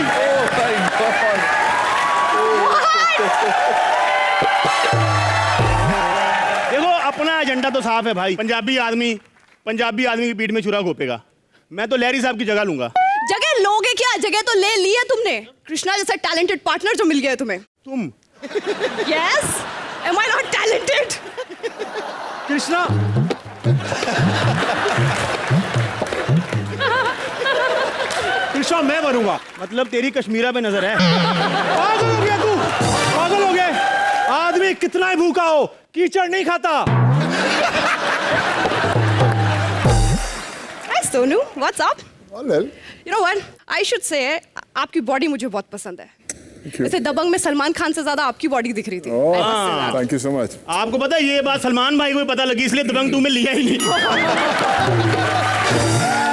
देखो अपना एजेंडा तो साफ है भाई। पंजाबी आदमी की पीठ में छुरा घोपेगा, मैं तो लहरी साहब की जगह लूंगा। जगह लोगे क्या, जगह तो ले ली है तुमने। कृष्णा जैसा टैलेंटेड पार्टनर जो मिल गया है तुम्हें। तुम yes, am I not talented? Krishna Krishna मैं बनूंगा। मतलब तेरी कश्मीरा पे नजर है। पागल हो गया तू, पागल हो गया। आदमी कितना ही भूखा हो कीचड़ नहीं खाता। Hi Sonu, what's up? Well, You know what? I should say आपकी बॉडी मुझे बहुत पसंद है। वैसे दबंग में सलमान खान से ज्यादा आपकी बॉडी दिख रही थी। Thank you so much. आपको पता है ये बात सलमान भाई को भी पता लगी, इसलिए दबंग 2 में लिया ही नहीं।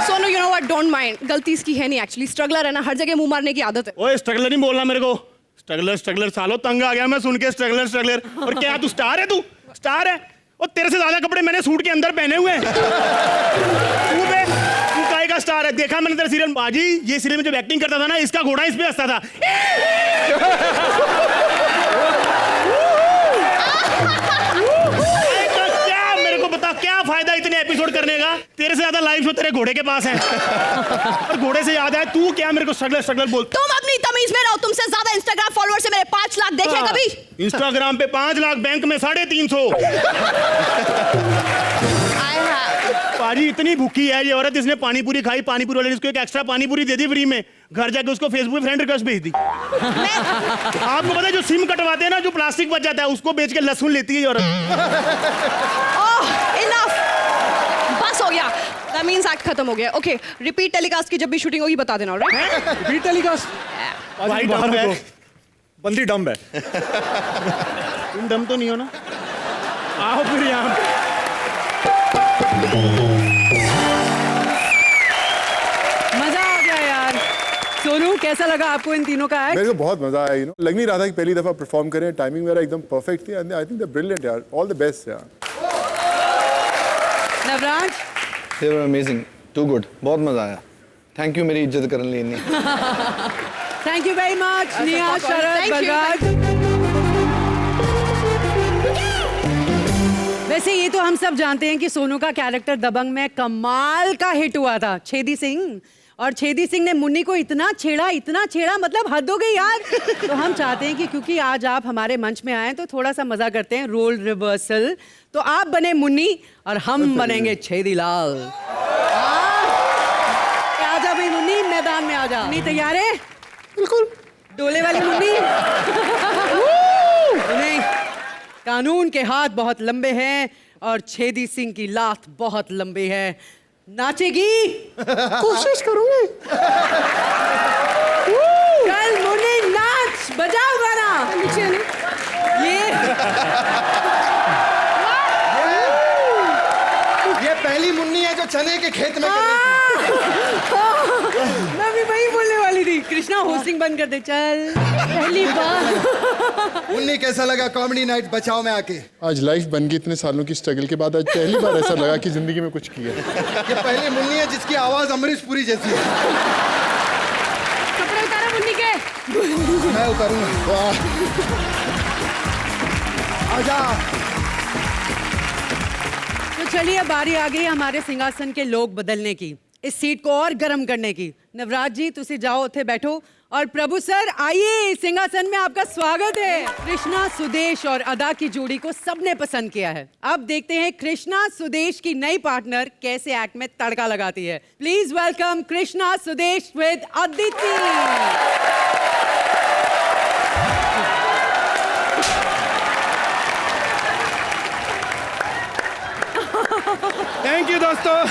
Sonu, you know what? Don't mind. गलती इसकी है नहीं एक्चुअली। स्ट्रगलर है ना, हर जगह मुंह मारने की आदत है। ओए स्ट्रगलर नहीं बोलना मेरे को। स्ट्रगलर सालो, तंग आ गया मैं सुन के स्ट्रगलर। और क्या तू स्टार है? तू स्टार है? और तेरे से ज्यादा कपड़े मैंने सूट के अंदर पहने हुए हैं। तू काहे का स्टार है? देखा मैंने तेरा सीरियल बाजी, ये सीरियल में जब एक्टिंग करता था ना, इसका घोड़ा इस पे हंसता था। क्या मेरे को बता, क्या फायदा इतने एपिसोड करने का? तेरे से ज्यादा लाइव शो तेरे घोड़े के पास है। और घोड़े से याद है, तू क्या मेरे को स्ट्रगलर बोल? तुम अपनी तमीज में रहो। तुमसे ज्यादा इंस्टाग्राम फॉलोअर्स है मेरे 5 लाख। देखे कभी? इंस्टाग्राम पे 5 लाख, बैंक में 350। पाजी इतनी भूखी है ये औरत, इसने पानी पूरी खाई, पानी पूरी वाले ने इसको एक एक्स्ट्रा पानी पूरी दे दी फ्री में। घर जाके उसको फेसबुक पे फ्रेंड रिक्वेस्ट भेज दी। आपको पता है जो सिम कटवाते हैं ना, जो प्लास्टिक बच जाता है, उसको बेच के लहसुन लेती है ये औरत। Enough! बस हो गया। That means act खत्म हो गया। Okay, repeat telecast की जब भी शूटिंग होगी बता देना, alright? Repeat telecast. भाई बाहर डम्ब है। रुको। बंदी डम्ब है। तुम दम तो नहीं हो ना? आओ फिर यहाँ पे। मजा आ गया यार। सोनू, कैसा लगा आपको इन तीनों का एक्ट? मेरे को बहुत मजा आया। लग नहीं रहा था कि पहली दफा परफॉर्म करें। टाइमिंग मेरा एकदम परफेक्ट थी। आई थिंक दे ब्रिलियंट यार। ऑल द बेस्ट यार। Navraj? They were amazing. Too good. बहुत मजा आया। थैंक यू मेरी इज्जत करने लिए। थैंक यू वेरी मच निया, शरद, Thank you. बलराज। वैसे ये तो हम सब जानते हैं कि सोनू का कैरेक्टर दबंग में कमाल का हिट हुआ था, छेदी सिंह। और छेदी सिंह ने मुन्नी को इतना छेड़ा, मतलब हद हो गई यार। तो हम चाहते हैं कि क्योंकि आज आप हमारे मंच में आए तो थोड़ा सा मजा करते हैं, रोल रिवर्सल। तो आप बने मुन्नी और हम बनेंगे छेदी लाल। आजा भाई मुन्नी, मैदान में आजा। मुन्नी तैयार है? बिल्कुल। डोले वाली मुन्नी। नहीं, कानून के हाथ बहुत लंबे हैं और छेदी सिंह की लात बहुत लंबी है। नाचेगी? कोशिश करूंगी। चल मुन्नी नाच, बजाओ गाना। ये पहली मुन्नी है जो चने के खेत में कर रही थी। मैं भी वही बोलने वाली थी। कृष्णा होस्टिंग बंद कर दे। चल पहली बार। मुन्नी, कैसा लगा कॉमेडी नाइट बचाओ में आके? आज लाइफ बन गई इतने सालों की स्ट्रगल के बाद। आज पहली बार ऐसा लगा कि जिंदगी में कुछ किया। ये पहली मुन्नी है जिसकी आवाज अमरीश पुरी जैसी है। कपड़े उतारा मुन्नी के। मैं उतारूंगा। आजा। तो चलिए अब बारी आ गई हमारे सिंहासन के लोग बदलने की, इस सीट को और गर्म करने की। नवराज जी तुसी जाओ उत्थे बैठो और प्रभु सर आइए, सिंहासन में आपका स्वागत है। कृष्णा सुदेश और अदा की जोड़ी को सबने पसंद किया है। अब देखते हैं कृष्णा सुदेश की नई पार्टनर कैसे एक्ट में तड़का लगाती है। Please welcome Krishna Sudesh with Aditi. Thank you दोस्तों।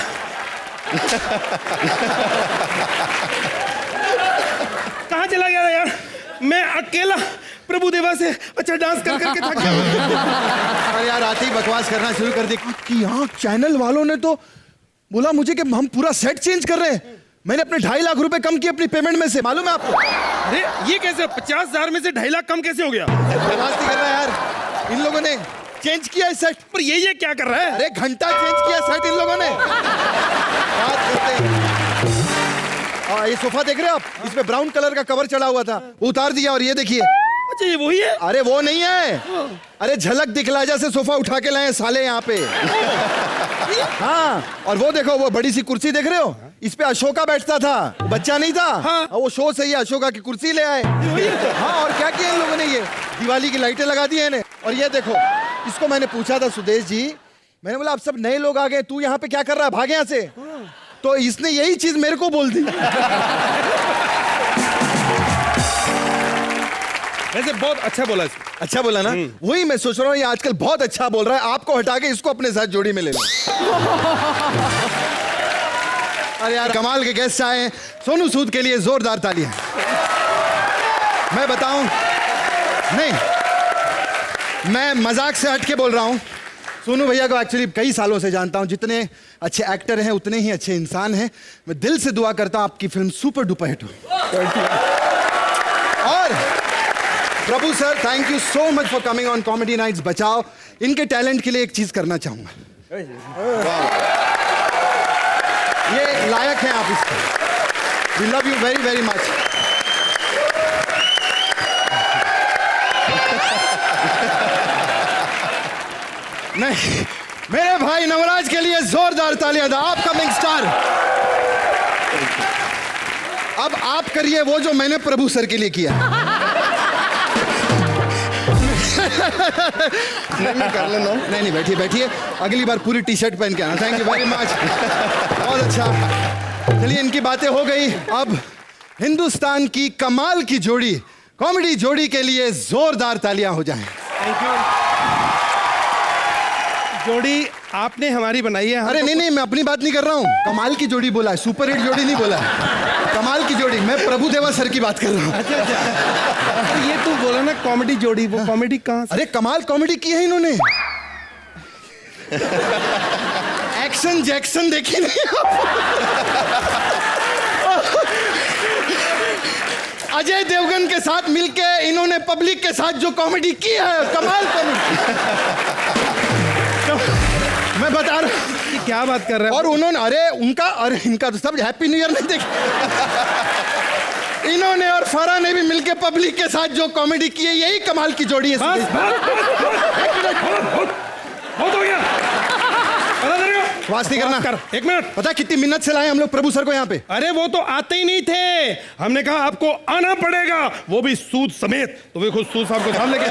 कहाँ चला गया था यार? मैं अकेला प्रभु देवा से अच्छा डांस कर करके थक गया। अरे यार आते ही बकवास करना शुरू कर दी कि यहाँ चैनल वालों ने तो बोला मुझे कि हम पूरा सेट चेंज कर रहे हैं। मैंने अपने 2.5 लाख रुपए कम किए अपनी पेमेंट में से, मालूम है आपको? अरे ये कैसे 50,000 में से 2.5 लाख कम कैसे हो गया? बकवास नहीं कर रहा यार, इन लोगों ने चेंज किया है सेट। पर ये क्या कर रहा है? अरे घंटा चेंज किया सेट इन लोगों ने। बात करते हैं। ये सोफा देख रहे हो आप? इसमें ब्राउन कलर का कवर चढ़ा हुआ था, उतार दिया और ये देखिए। अच्छा ये वही है? अरे वो नहीं है, अरे झलक दिखलाजा से सोफा उठा के लाए साले यहाँ पे। हाँ, और वो देखो वो बड़ी सी कुर्सी देख रहे हो, इस पे अशोका बैठता था, बच्चा नहीं था। हाँ। वो शो से ही अशोका की कुर्सी ले आए। हाँ, और क्या किया इन लोगों ने, ये दिवाली की लाइटें लगा दी है इन्हें। और ये देखो, इसको मैंने पूछा था सुदेश जी, मैंने बोला अब सब नए लोग आ गए, तू यहाँ पे क्या कर रहा है, भाग यहाँ से। तो इसने यही चीज मेरे को बोल दी। वैसे बहुत अच्छा बोला इसको। अच्छा बोला ना, वही मैं सोच रहा हूँ, ये आजकल बहुत अच्छा बोल रहा है। आपको हटा के इसको अपने साथ जोड़ी में ले लो। अरे यार, कमाल के गेस्ट आए हैं। सोनू सूद के लिए जोरदार तालियां। मैं बताऊं, नहीं, मैं मजाक से हट के बोल रहा हूं। सोनू भैया को एक्चुअली कई सालों से जानता हूं। जितने अच्छे एक्टर हैं उतने ही अच्छे इंसान हैं। मैं दिल से दुआ करता हूं आपकी फिल्म सुपर डुपर हिट हो। और Prabhu sir, thank you so much for coming on comedy nights Bachao. इनके टैलेंट के लिए एक चीज करना चाहूंगा। ये लायक हैं आप इसके। We love you very very much. नहीं, मेरे भाई नवराज के लिए जोरदार तालियां था। आप कमिंग स्टार। अब आप करिए वो जो मैंने प्रभु सर के लिए किया। मैं कर लेना। नहीं, बैठिए बैठिए, अगली बार पूरी टी शर्ट पहन के आना। थैंक यू वेरी मच, बहुत अच्छा। चलिए, इनकी बातें हो गई। अब हिंदुस्तान की कमाल की जोड़ी, कॉमेडी जोड़ी के लिए जोरदार तालियां हो जाएं। Thank you. जोड़ी आपने हमारी बनाई है। अरे नहीं, मैं अपनी बात नहीं कर रहा हूँ। कमाल की जोड़ी बोला है, सुपर हिट जोड़ी नहीं बोला है। कमाल की जोड़ी, मैं प्रभुदेवा सर की बात कर रहा हूँ। अच्छा। ये तू बोला ना कॉमेडी जोड़ी, वो कॉमेडी कहाँ से? अरे कमाल कॉमेडी की है इन्होंने। एक्शन जैक्सन देखी नहीं आप? अजय देवगन के साथ मिलके इन्होंने पब्लिक के साथ जो कॉमेडी की है, कमाल कॉमेडी। मैं बता रहा हूँ कि क्या बात कर रहे हैं। और उन्होंने, अरे इनका तो सब हैप्पी न्यू ईयर नहीं देखे। इन्होंने और फरा ने भी मिलके पब्लिक के साथ जो कॉमेडी की है, यही कमाल की जोड़ी है। बहुत हो गया। बकवास नहीं करना। एक मिनट। पता कितनी मिन्नत से लाए हम लोग प्रभु सर को यहाँ पे। अरे वो तो आते ही नहीं थे, हमने कहा आपको आना पड़ेगा, वो भी सूद समेत। तो वे खुद सूद साहब को सामने लेके।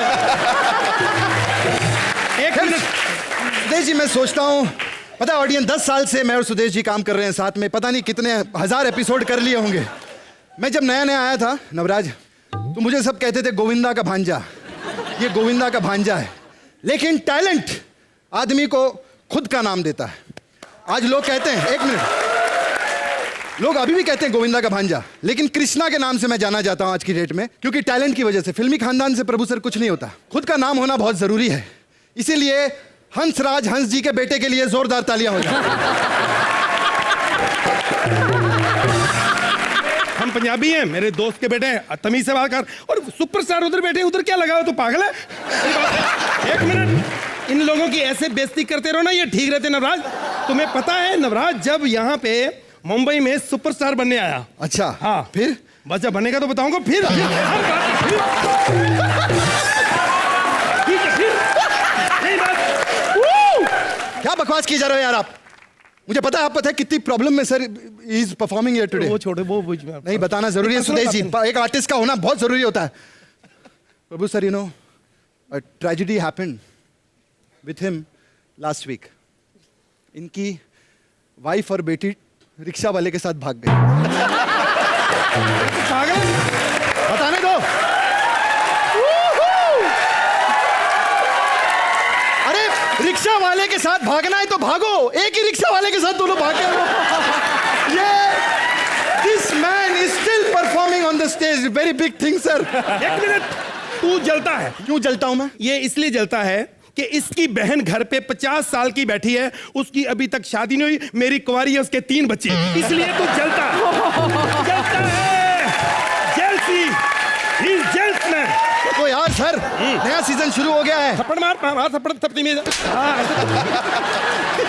एक मिनट सुदेश जी, मैं सोचता हूँ, पता है ऑडियंस, 10 साल से मैं और सुदेश जी काम कर रहे हैं साथ में। पता नहीं कितने हजार एपिसोड कर लिए होंगे। मैं जब नया नया आया था नवराज, तो मुझे सब कहते थे गोविंदा का भांजा, ये गोविंदा का भांजा है। लेकिन टैलेंट आदमी को खुद का नाम देता है। आज लोग कहते हैं, एक मिनट, लोग अभी भी कहते हैं गोविंदा का भांजा, लेकिन कृष्णा के नाम से मैं जाना जाता हूं आज की डेट में। क्योंकि टैलेंट की वजह से, फिल्मी खानदान से प्रभु सर कुछ नहीं होता। खुद का नाम होना बहुत जरूरी है। इसीलिए हंसराज हंस जी के बेटे के लिए जोरदार तालियां हो जाए। हम पंजाबी हैं, मेरे दोस्त के बेटे हैं, तमीज से बात कर। और सुपरस्टार उधर बैठे, उधर क्या लगा हो, तो पागल है। एक मिनट, इन लोगों की ऐसे बेइज्जती करते रहो ना, ये ठीक रहते। नवराज, तुम्हें पता है नवराज, जब यहाँ पे मुंबई में सुपरस्टार बनने आया। अच्छा, हाँ, फिर बस जब बनेगा तो बताऊंगा। फिर क्या बकवास किए जा रहे हो यार आप? मुझे पता है, आप पता है कितनी प्रॉब्लम में sir is performing here today. वो छोड़े, वो बुझ में नहीं बताना जरूरी है सुदेश जी, एक आर्टिस्ट का होना बहुत जरूरी होता है। Prabhu sir, you know a tragedy happened with him last week. इनकी वाइफ और बेटी रिक्शा वाले के साथ भाग गई। बताने दो। अरे रिक्शा वाले के साथ भागना है तो भागो, एक ही रिक्शा वाले के साथ दोनों भागे। ये this man is still performing on the stage, very big thing sir. एक मिनट, तू जलता है। क्यों जलता हूं मैं? ये इसलिए जलता है कि इसकी बहन घर पे 50 साल की बैठी है, उसकी अभी तक शादी नहीं हुई, मेरी कुंवारी है, उसके 3 बच्चे, इसलिए तू जलता है। Jealousy, he is jealous man. तो यार सर, नया सीजन शुरू हो गया है। थप्पड़ मार, थप्पड़ तमीज।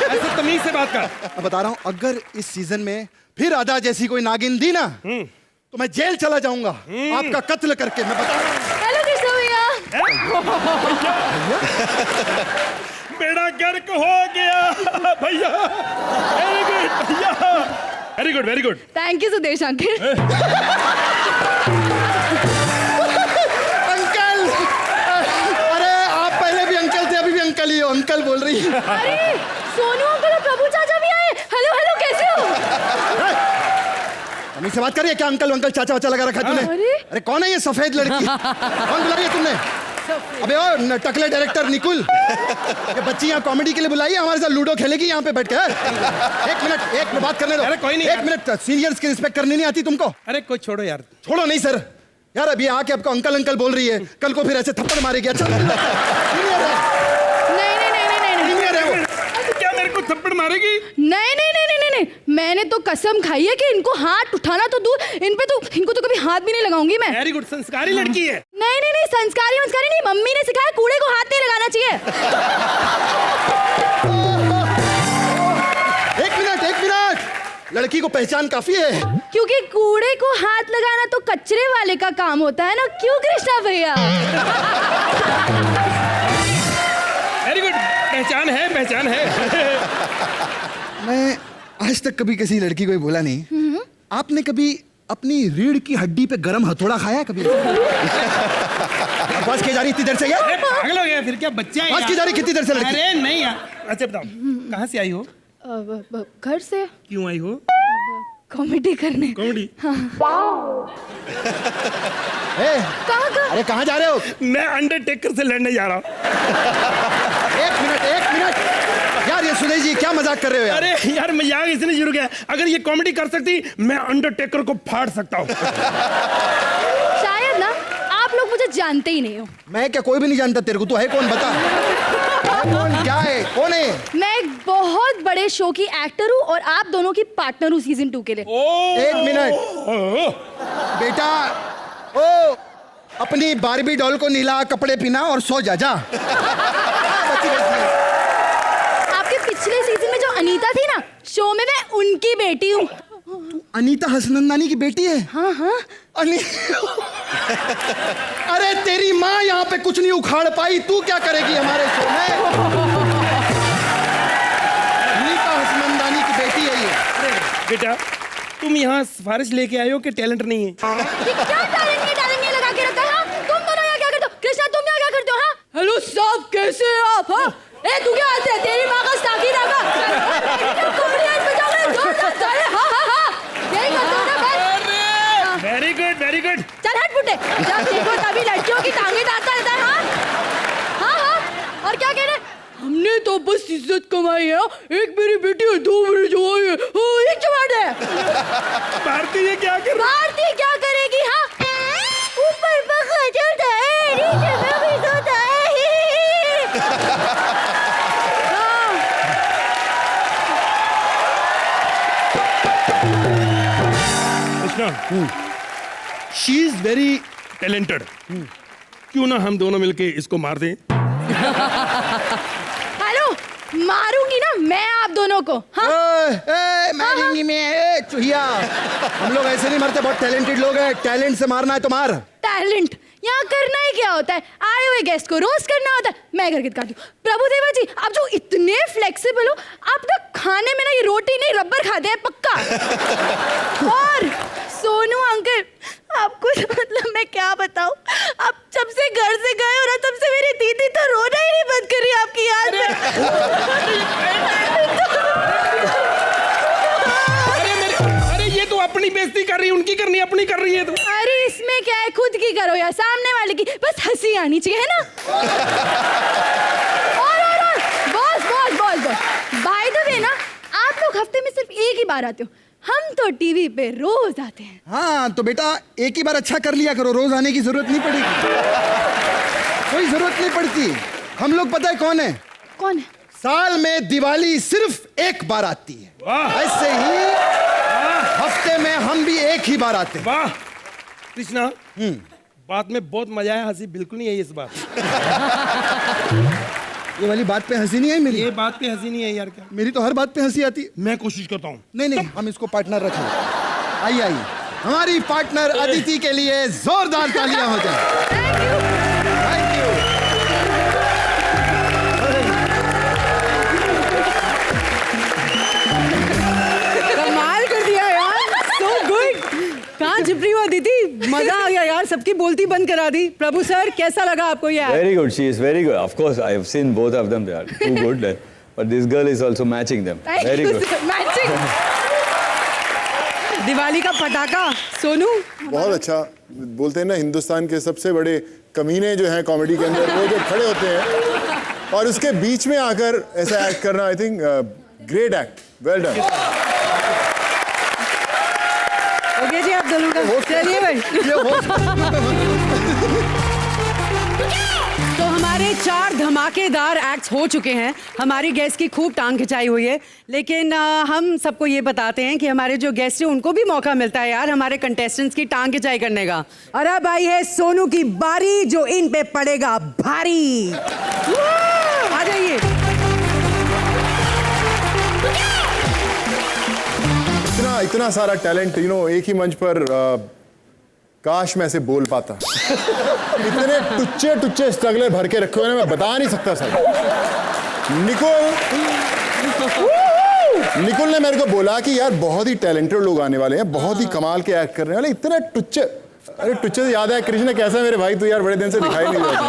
ऐसे तमीज से बात कर। मैं बता रहा हूं, अगर इस सीजन में फिर आधा जैसी कोई नागिन दी ना, तो मैं जेल चला जाऊंगा आपका कत्ल करके। मैं बता रहा हूं। हेलो कृष्ण भैया। बेड़ा गर्क हो गया भैया। वेरी गुड भैया, very good very good. Thank you Sudesh uncle. Uncle, अरे आप पहले भी अंकल थे, अभी भी अंकल ही हो। अंकल बोल रही है। अरे सोनू अंकल और प्रभु चाचा भी आए। हेलो हेलो, कैसे हो? अम्मी से बात करिए। क्या अंकल अंकल चाचा वाचा लगा रखा है तूने? अरे कौन है ये सफेद लड़की? कौन बुला रही है तुमने? अबे ओ टकले डायरेक्टर निकुल, ये बच्ची यहाँ कॉमेडी के लिए बुलाई है, हमारे साथ लूडो खेलेगी यहाँ पे बैठ के। एक मिनट बात करने दो। अरे कोई नहीं, एक मिनट, सीनियर्स की रिस्पेक्ट करनी नहीं आती तुमको? अरे कोई छोड़ो यार। छोड़ो नहीं सर, यार अभी आके आपको अंकल अंकल बोल रही है, कल को फिर ऐसे थप्पड़ मारेगी। अच्छा सीनियर है, सीनियर है वो। क्या मेरे को थप्पड़ मारेगी? नहीं नहीं नहीं नहीं नहीं, मैंने तो कसम खाई है कि इनको हाथ उठाना तो दूर, इनको तो कभी हाथ भी नहीं लगाऊंगी मैं। वेरी गुड, संस्कारी लड़की है। नहीं नहीं नहीं, संस्कारी नहीं, मम्मी ने सिखाया कूड़े को हाथ नहीं लगाना चाहिए। एक मिनट, लड़की को पहचान काफी है। क्योंकि कूड़े को हाथ लगाना तो कचरे वाले का काम होता है ना, क्यों कृष्णा भैया? वेरी गुड, पहचान है। मैं आज तक कभी किसी लड़की को बोला नहीं, आपने कभी अपनी रीढ़ की हड्डी पे गरम हथौड़ा खाया कभी? बस की जा रही इतनी देर से यार? पागल हो गया फिर क्या? बच्चा है बस की जा रही कितनी देर से लड़की? अरे नहीं यार। अच्छा बताओ, कहाँ से आई हो? घर से। क्यों आई हो? कॉमेडी करने। कॉमेडी? अरे कहाँ जा रहे हो? मैं अंडरटेकर से लड़ने जा रहा हूँ। एक मिनट यार, ये सुदेश जी क्या मजाक कर रहे हो यार? अरे यार मजाक इसने शुरू किया, अगर ये कॉमेडी कर सकती मैं अंडरटेकर को फाड़ सकता हूँ। शायद ना आप लोग मुझे जानते ही नहीं हो। मैं क्या, कोई भी नहीं जानता तेरे को? तू है कौन, बता। कौन, क्या है, कौन है? मैं एक बहुत बड़े शो की एक्टर हूँ और आप दोनों की पार्टनर हूँ सीजन 2 के लिए। एक मिनट बेटा, ओ अपनी बारबी डॉल को नीला कपड़े पहना और सो जा। आपके पिछले सीजन में जो अनीता थी ना शो में, मैं उनकी बेटी हूँ। अनीता हसनंदानी की बेटी है? हाँ हाँ। अरे तेरी माँ यहाँ पे कुछ नहीं उखाड़ पाई, तू क्या करेगी हमारे शो में? अनीता हसनंदानी की बेटी है ये। बेटा तुम यहाँ सिफारिश लेके आए हो कि टैलेंट नहीं है? ये क्या टैलेंट नहीं लगा के रखा है? हाँ? तुम दोनों यहाँ क्या करते हो? कृष्णा तुम यहाँ क्या करते हो? हाँ हेलो सब, कैसे हैं आप? हाँ ए तू क्या आते है? तेरी माँ का स्टाकी रखा। यही करते हो ना बस। Very good. चल हट फुटे, जब देखो तभी लड़कियों की टांगे दाता रहता है। हाँ हाँ, और क्या कह रहे? हमने तो बस इज्जत कमाई है। एक मेरी बेटी है, 2 मेरी जवाई है, एक जवान है। भारती ये क्या कर? भारती क्या करेगी? हाँ ऊपर पंखा चलता है, नीचे मैं भी सोता है। She is very talented. क्यों ना हम दोनों मिलके इसको मार दें? हेलो, मारूंगी ना मैं आप दोनों को। हाँ? मारूंगी मैं, चूहिया। हम लोग ऐसे नहीं मरते, बहुत टैलेंटेड लोग हैं। टैलेंट से मारना है तो मार। टैलेंट यहाँ करना ही क्या होता है? आए हुए गेस्ट को रोस्ट करना होता है। मैं करके दिखाती हूँ। प्रभुदेवा जी, आप जो इतने फ्लेक्सिबल हो, आप ना खाने में ना ये रोटी नहीं रबर खाते हैं पक्का। और सोनू अंकल, आपको मतलब मैं क्या बताऊं, आप जब से घर से गए हो ना, तब से मेरी दीदी तो रोना ही नहीं बंद कर रही आपकी याद में। अरे ये तो अपनी बेइज्जती कर रही है, उनकी करनी अपनी कर रही है तो। अरे इसमें क्या है, खुद की करो या सामने वाले की, बस हंसी आनी चाहिए, है ना? और बॉस बाय द वे ना, आप लोग हफ्ते में सिर्फ एक ही बार आते हो, हम तो टीवी पे रोज आते हैं। हाँ तो बेटा एक ही बार अच्छा कर लिया करो, रोज आने की जरूरत नहीं पड़ेगी। कोई जरूरत नहीं पड़ती। हम लोग पता है कौन है? कौन है? साल में दिवाली सिर्फ एक बार आती है, ऐसे ही हफ्ते में हम भी एक ही बार आते हैं। वाह कृष्णा, बात में बहुत मजा आया, हंसी बिल्कुल नहीं आई इस बार। ये वाली बात पे हंसी नहीं आई मेरी? ये बात पे हंसी नहीं आई यार। क्या? मेरी तो हर बात पे हंसी आती है। मैं कोशिश करता हूँ। नहीं हम इसको पार्टनर रखें। आइए हमारी पार्टनर अदिति के लिए जोरदार तालियां हो जाए। Thank you. कमाल कर दिया सबकी बोलती बंद करा दी। प्रभु सर, कैसा लगा आपको ये act? Very good. She is very good. Of course, I have seen both of them. They are too good. But this girl is also matching them. Very good. Matching. Diwali का पटाखा सोनू। बहुत अच्छा। बोलते हैं ना, हिंदुस्तान के सबसे बड़े कमीने जो हैं कॉमेडी के अंदर, वो जो खड़े होते हैं और उसके बीच में आकर ऐसा एक्ट करना, I think great act, well done. हो गया जी आप दोनों का। चलिए भाई। तो हमारे 4 धमाकेदार एक्ट्स हो चुके हैं। हमारी गेस्ट की खूब टांग खिंचाई हुई है, लेकिन हम सबको ये बताते हैं कि हमारे जो गेस्ट हैं उनको भी मौका मिलता है यार हमारे कंटेस्टेंट्स की टांग खिंचाई करने का। और अब आई है सोनू की बारी, जो इन पे पड़ेगा भारी। आ जाइए। इतना सारा टैलेंट, यू नो, एक ही मंच पर काश मैं ऐसे बोल पाता। इतने टुच्चे टुच्चे स्ट्रगलर भर के रखे हुए हैं, मैं बता नहीं सकता सर। निकुल ने मेरे को बोला कि यार बहुत ही टैलेंटेड लोग आने वाले हैं, बहुत ही कमाल के एक्ट करने वाले, इतने टुच्चे। अरे टुच्चे से याद है कृष्ण कैसा है मेरे भाई, तू यार बड़े दिन से दिखाई नहीं देता।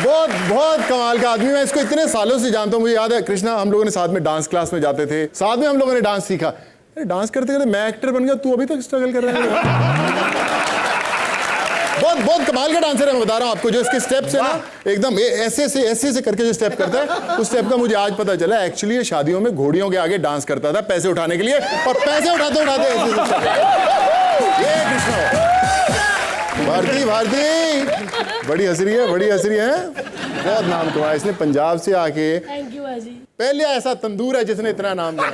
बहुत बहुत कमाल का आदमी, मैं इसको इतने सालों से जानता हूँ। मुझे याद है कृष्णा, हम लोगों ने साथ में डांस क्लास में जाते थे, साथ में हम लोगों ने डांस सीखा। डांस करते करते मैं एक्टर बन गया, तू अभी तक स्ट्रगल कर रहा है। बहुत बहुत कमाल का डांसर है, मैं बता रहा हूँ आपको। जो इसके स्टेप्स है ना, एकदम ऐसे से करके जो स्टेप करता है, उस स्टेप का मुझे आज पता चला। एक्चुअली ये शादियों में घोड़ियों के आगे डांस करता था पैसे उठाने के लिए, और पैसे उठाते उठाते ये कृष्णा। भारती बड़ी हंस रही है, बहुत नाम कमाया इसने पंजाब से आके। थैंक यू बाजी। पहले ऐसा तंदूर है जिसने इतना नाम दिया।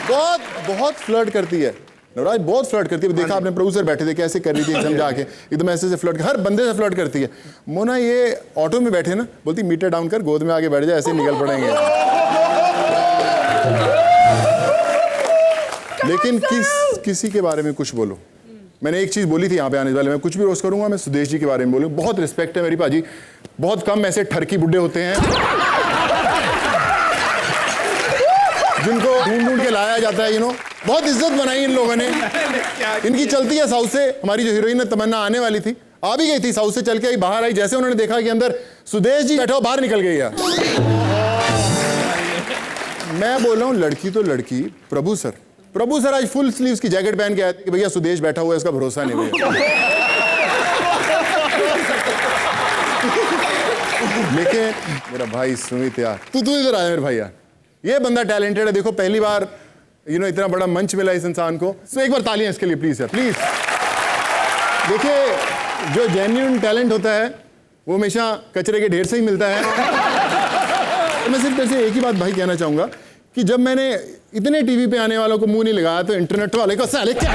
बहुत बहुत फ्लर्ट करती है नवराज, बहुत फ्लर्ट करती है। देखा आपने, प्रोड्यूसर बैठे थे कैसे कर रही थी, एकदम जाके एकदम ऐसे से फ्लर्ट, हर बंदे से फ्लर्ट करती है। मोना ये ऑटो में बैठे ना, बोलती मीटर डाउन कर, गोद में आगे बैठ जाए, ऐसे निकल पड़ेंगे। लेकिन किसी के बारे में कुछ बोलो। मैंने एक चीज बोली थी यहाँ पे आने वाले, मैं कुछ भी रोस्ट करूंगा, मैं सुदेश जी के बारे में बोलूँ। बहुत रिस्पेक्ट है मेरी भाजी, बहुत कम ऐसे ठरकी बुड्ढे होते हैं जिनको ढूंढ के लाया जाता है, यू नो। बहुत इज्जत बनाई इन लोगों ने। इनकी चलती है साउथ से, हमारी जो हीरोइन है तमन्ना आने वाली थी, आ भी गई थी, साउथ से चल के आई, बाहर आई, जैसे उन्होंने देखा कि अंदर सुदेश जी बैठा हो, बाहर निकल गई है। मैं बोल रहा हूँ लड़की तो लड़की, प्रभु सर आज फुल स्लीव्स की जैकेट पहन के आए थे कि भैया सुदेश बैठा हुआ है, इसका भरोसा नहीं भैया। लेकिन मेरा भाई सुमित यार, तू इधर आया मेरे भाई यार, ये बंदा टैलेंटेड है। देखो पहली बार यू नो इतना बड़ा मंच मिला इस इंसान को, तो एक बार तालियां इसके लिए प्लीज यार, प्लीज। देखिए जो जेन्युइन टैलेंट होता है वो हमेशा कचरे के ढेर से ही मिलता है। तो मैं सिर्फ ऐसे एक ही बात भाई कहना चाहूंगा कि जब मैंने इतने टीवी पे आने वालों को मुंह नहीं लगाया, तो इंटरनेट वाले को साले क्या